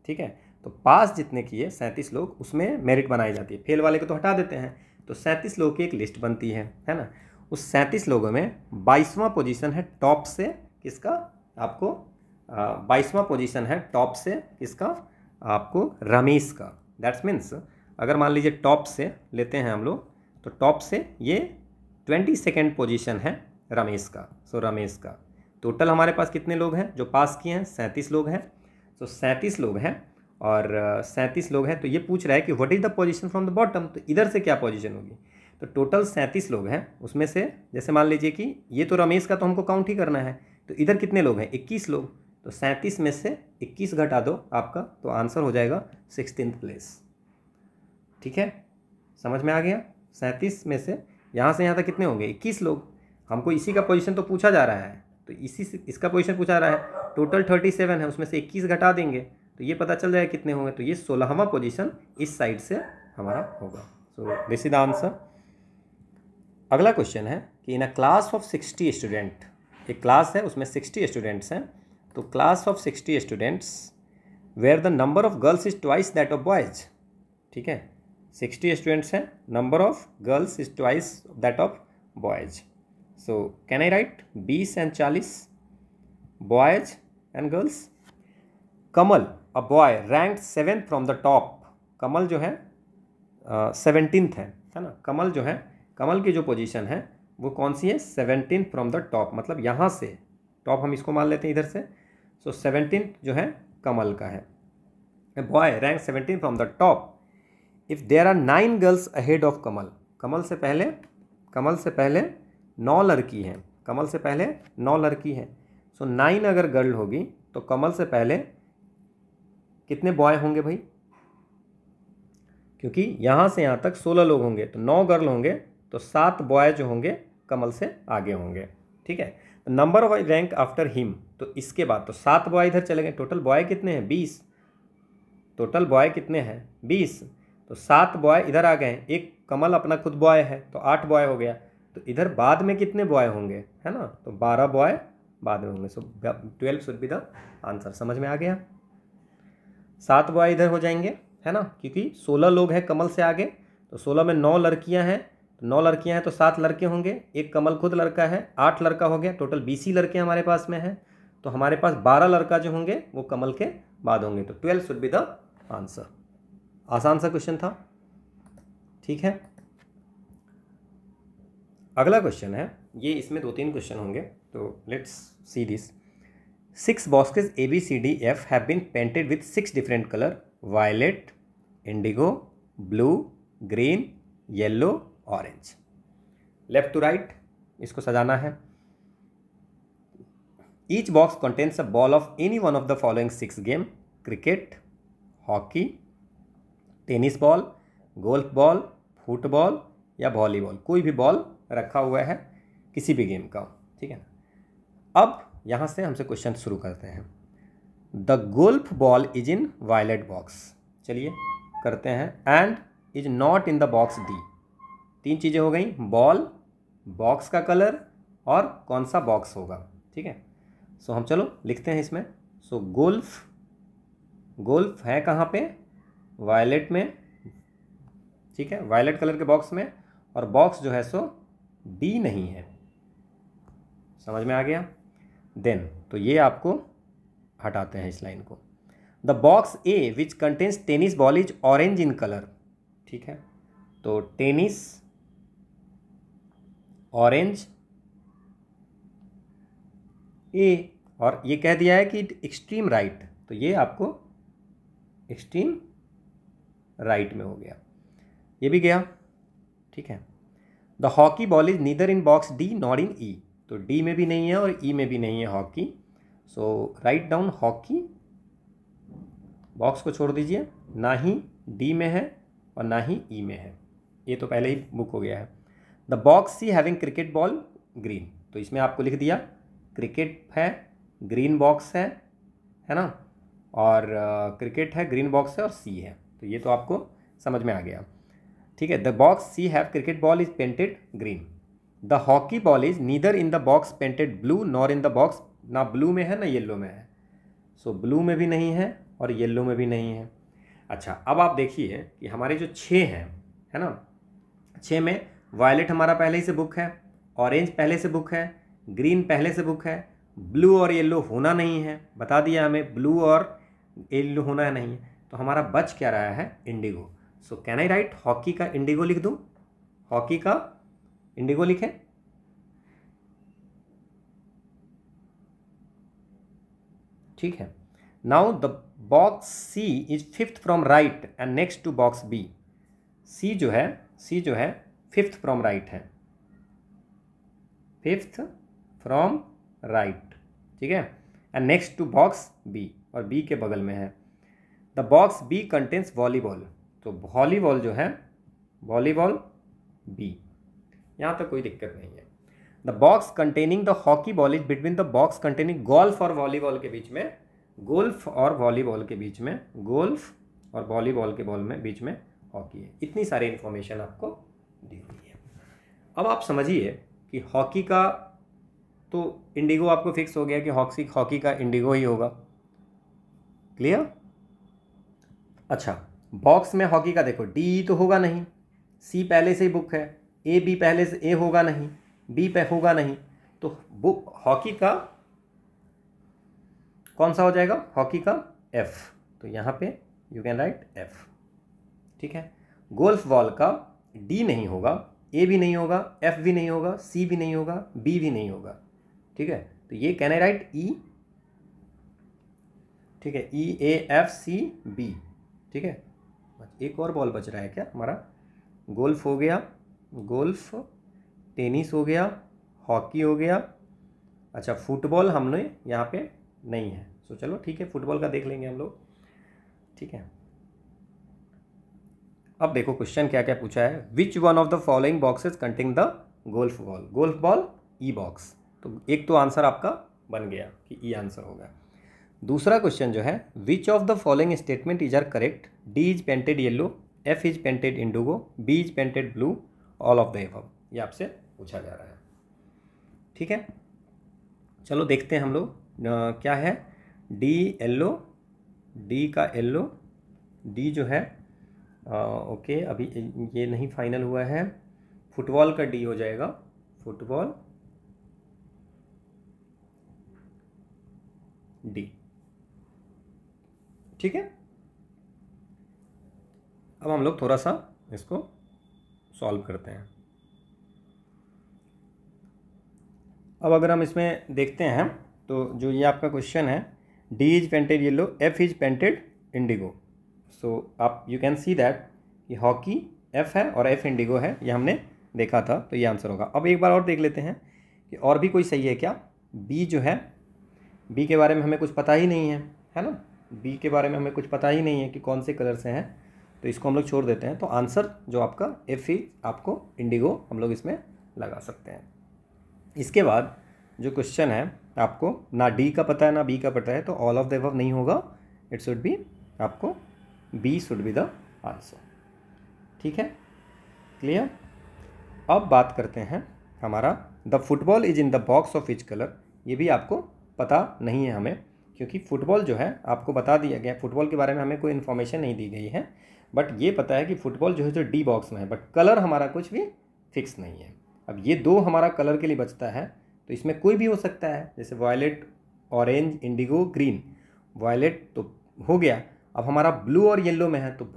ठीक है, तो पास जितने किए 37 लोग, उसमें मेरिट बनाई जाती है। फेल वाले को तो हटा देते हैं, तो 37 लोगों की एक लिस्ट बनती है ना। उस 37 लोगों में 22वां पोजीशन है टॉप से किसका, आपको 22वां पोजीशन है टॉप से किसका, आपको रमेश का। दैट्स मीन्स अगर मान लीजिए टॉप से लेते हैं हम लोग, तो टॉप से ये 22nd पोजीशन है रमेश का। सो रमेश का टोटल हमारे पास कितने लोग हैं जो पास किए हैं, 37 लोग हैं। सो 37 लोग हैं और 37 लोग हैं। तो ये पूछ रहा है कि what is the position from the bottom, तो इधर से क्या पोजीशन होगी। तो टोटल 37 लोग हैं, उसमें से जैसे मान लीजिए कि ये तो रमेश का तो हमको काउंट ही करना है, तो इधर कितने लोग हैं, 21 लोग। तो 37 में से 21 घटा दो आपका, तो आंसर हो जाएगा 16th प्लेस। ठीक है, समझ में आ गया। 37 में से यहाँ से यहाँ तक कितने होंगे, 21 लोग। हमको इसी का पोजीशन तो पूछा जा रहा है, तो इसी से इसका पोजीशन पूछा रहा है। टोटल 37 है, उसमें से 21 घटा देंगे तो ये पता चल जाएगा कितने होंगे। तो ये 16वां पोजीशन इस साइड से हमारा होगा। So this is the answer. अगला क्वेश्चन है कि in a class of 60 student, एक क्लास है उसमें 60 स्टूडेंट्स हैं। तो class of 60 students were the number of girls is twice that of boys. ठीक है, 60 स्टूडेंट्स हैं, number of girls is twice that of boys. So can I write 20 and 40 boys and girls. Kamal a boy rank 7th from the top. Kamal जो है 17th है ना। कमल जो है, कमल की जो पोजीशन है वो कौन सी है, 17th फ्रॉम द टॉप, मतलब यहाँ से टॉप हम इसको मान लेते हैं इधर से। सो 17th जो है कमल का है। Boy rank 17th from the top if there are 9 girls ahead of Kamal. Kamal से पहले 9 लड़की हैं, कमल से पहले 9 लड़की हैं। सो 9 अगर गर्ल होगी तो कमल से पहले कितने बॉय होंगे भाई, क्योंकि यहाँ से यहाँ तक 16 लोग होंगे, तो 9 गर्ल होंगे, तो 7 बॉय जो होंगे कमल से आगे होंगे। ठीक है, number of rank after him, तो इसके बाद तो 7 बॉय इधर चले गए। टोटल बॉय कितने हैं, 20। टोटल बॉय कितने हैं, 20। तो 7 बॉय इधर आ गए, एक कमल अपना खुद बॉय है, तो 8 बॉय हो गया। तो इधर बाद में कितने बॉय होंगे, है ना, तो 12 बॉय बाद में होंगे। सो 12 शुड बी द आंसर। समझ में आ गया। 7 बॉय इधर हो जाएंगे, है ना, क्योंकि 16 लोग हैं कमल से आगे, तो 16 में 9 लड़कियां हैं, तो 9 लड़कियां हैं तो 7 लड़के होंगे, एक कमल खुद लड़का है, 8 लड़का हो गया। टोटल 20 ही लड़के हमारे पास में हैं, तो हमारे पास 12 लड़का जो होंगे वो कमल के बाद होंगे। तो 12 शुड बी द आंसर। आसान सा क्वेश्चन था। ठीक है, अगला क्वेश्चन है, ये इसमें 2-3 क्वेश्चन होंगे, तो let's see this. 6 boxes ABCDF have been painted with 6 different color: violet, indigo, blue, green, yellow, orange. Left to right इसको सजाना है। Each box contains a ball of any one of the following 6 game: cricket, hockey, tennis ball, golf ball, football या volleyball. कोई भी ball रखा हुआ है किसी भी गेम का। ठीक है, अब यहाँ से हमसे क्वेश्चन शुरू करते हैं। The golf ball is in violet box. चलिए करते हैं। And is not in the box D. 3 चीज़ें हो गई, बॉल, बॉक्स का कलर और कौन सा बॉक्स होगा। ठीक है, सो हम चलो लिखते हैं इसमें। सो गोल्फ है कहाँ पे, वायलेट में। ठीक है, वायलेट कलर के बॉक्स में, और बॉक्स जो है सो डी नहीं है। समझ में आ गया। देन तो ये आपको हटाते हैं इस लाइन को। The box A which contains tennis ball is orange in colour, ठीक है, तो टेनिस ऑरेंज ए, और ये कह दिया है कि एक्सट्रीम राइट, तो ये आपको एक्सट्रीम राइट में हो गया, ये भी गया, ठीक है। The hockey ball is neither in box D nor in E, तो डी में भी नहीं है और ई में भी नहीं है हॉकी, सो राइट डाउन हॉकी, बॉक्स को छोड़ दीजिए, ना ही डी में है और ना ही ई में है, ये तो पहले ही बुक हो गया है। The box C having cricket ball green, तो इसमें आपको लिख दिया क्रिकेट है, ग्रीन बॉक्स है ना, और क्रिकेट है, ग्रीन बॉक्स है और सी है, तो ये तो आपको समझ में आ गया, ठीक है। The box C have cricket ball is painted green. The hockey ball is neither in the box painted blue nor in the box, ना ब्लू में है ना येलो में है, सो ब्लू में भी नहीं है और येलो में भी नहीं है। अच्छा, अब आप देखिए कि हमारे जो 6 हैं, है ना, 6 में वायलेट हमारा पहले ही से बुक है, ऑरेंज पहले से बुक है, ग्रीन पहले से बुक है, ब्लू और येलो होना नहीं है, बता दिया हमें ब्लू और येलो होना नहीं है, तो हमारा बच क्या रहा है, indigo. So can I write hockey का इंडिगो लिख दूं, हॉकी का इंडिगो लिखें, ठीक है। Now the box C is 5th from right and next to box B, C जो है 5th फ्रॉम राइट है, 5th फ्रॉम राइट, ठीक है, and next to box B, और बी के बगल में है। The box B contains volleyball, तो वॉलीबॉल जो है, वॉलीबॉल बी, यहाँ तक कोई दिक्कत नहीं है। The box containing the hockey ball is between the box containing golf और वॉलीबॉल के बीच में, गोल्फ और वॉलीबॉल के बीच में, गोल्फ और वॉलीबॉल के बॉल में बीच में हॉकी है। इतनी सारी इन्फॉर्मेशन आपको दी हुई है। अब आप समझिए कि हॉकी का तो इंडिगो आपको फिक्स हो गया कि हॉकी का इंडिगो ही होगा, क्लियर। अच्छा, बॉक्स में हॉकी का देखो, डी तो होगा नहीं, सी पहले से ही बुक है, ए बी पहले से, ए होगा नहीं, बी पे होगा नहीं, तो बुक हॉकी का कौन सा हो जाएगा, हॉकी का एफ, तो यहाँ पे यू कैन राइट एफ, ठीक है। गोल्फ बॉल का डी नहीं होगा, ए भी नहीं होगा, एफ भी नहीं होगा, सी भी नहीं होगा, बी भी नहीं होगा, ठीक है, तो ये कैन आई राइट ई, ठीक है, ई ए एफ सी बी, ठीक है। एक और बॉल बच रहा है क्या हमारा, गोल्फ हो गया, गोल्फ, टेनिस हो गया, हॉकी हो गया, अच्छा फुटबॉल हमने यहाँ पे नहीं है, सो चलो ठीक है, फुटबॉल का देख लेंगे हम लोग, ठीक है। अब देखो क्वेश्चन क्या क्या पूछा है, which one of the following boxes contain the golf ball, golf ball e box, तो एक तो आंसर आपका बन गया कि ई आंसर होगा। दूसरा क्वेश्चन जो है, which of the following statement is are correct, D is painted yellow, F is painted indigo, B is painted blue, all of the above, ये आपसे पूछा जा रहा है, ठीक है। चलो देखते हैं हम लोग क्या है, डी येलो, डी का येलो, डी जो है ओके अभी ये नहीं फाइनल हुआ है, फुटबॉल का डी हो जाएगा, फुटबॉल डी, ठीक है। अब हम लोग थोड़ा सा इसको सॉल्व करते हैं। अब अगर हम इसमें देखते हैं तो जो ये आपका क्वेश्चन है, D is painted yellow, F is painted indigo, so आप यू कैन सी दैट कि हॉकी एफ है और एफ इंडिगो है, ये हमने देखा था, तो ये आंसर होगा। अब एक बार और देख लेते हैं कि और भी कोई सही है क्या। बी जो है, बी के बारे में हमें कुछ पता ही नहीं है ना, बी के बारे में हमें कुछ पता ही नहीं है कि कौन से कलर से हैं, तो इसको हम लोग छोड़ देते हैं। तो आंसर जो आपका एफ ही आपको इंडिगो हम लोग इसमें लगा सकते हैं। इसके बाद जो क्वेश्चन है, आपको ना डी का पता है ना बी का पता है, तो ऑल ऑफ द अबव नहीं होगा, इट शुड बी आपको B should be the answer, ठीक है, क्लियर। अब बात करते हैं हमारा the football is in the box of which colour, ये भी आपको पता नहीं है हमें, क्योंकि फुटबॉल जो है आपको बता दिया गया, फुटबॉल के बारे में हमें कोई इन्फॉर्मेशन नहीं दी गई है, बट ये पता है कि फुटबॉल जो है जो डी बॉक्स में है, बट कलर हमारा कुछ भी फिक्स नहीं है। अब ये दो हमारा कलर के लिए बचता है, तो इसमें कोई भी हो सकता है, जैसे violet, orange, indigo, green, violet तो हो गया, अब हमारा ब्लू और येलो में है, तो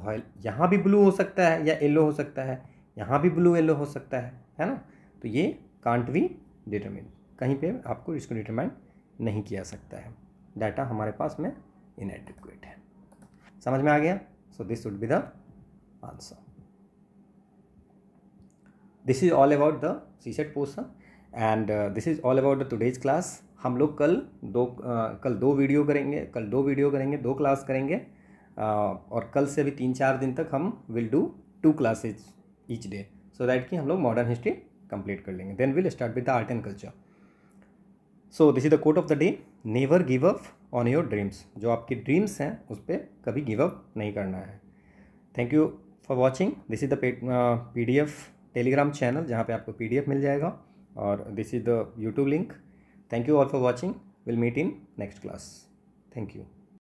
यहाँ भी ब्लू हो सकता है या येलो हो सकता है, यहाँ भी ब्लू येलो हो सकता है ना। तो ये कांट बी डिटरमिन, कहीं पे आपको इसको डिटरमाइन नहीं किया सकता है, डाटा हमारे पास में इनएडिक्वेट है। समझ में आ गया? So this would be the answer. This is all about the CSAT portion and this is all about the today's class. हम लोग कल दो वीडियो करेंगे, 2 क्लास करेंगे, और कल से भी 3-4 दिन तक हम will do 2 classes each day, so that कि हम लोग मॉडर्न हिस्ट्री कंप्लीट कर लेंगे। Then will start with the art and culture. So this is the quote of the day, never give up on your dreams. जो आपकी dreams हैं उस पर कभी गिव अप नहीं करना है। Thank you for watching. This is the PDF Telegram channel जहाँ पे आपको PDF मिल जाएगा, और this is the YouTube link. Thank you all for watching. Will meet in next class. Thank you.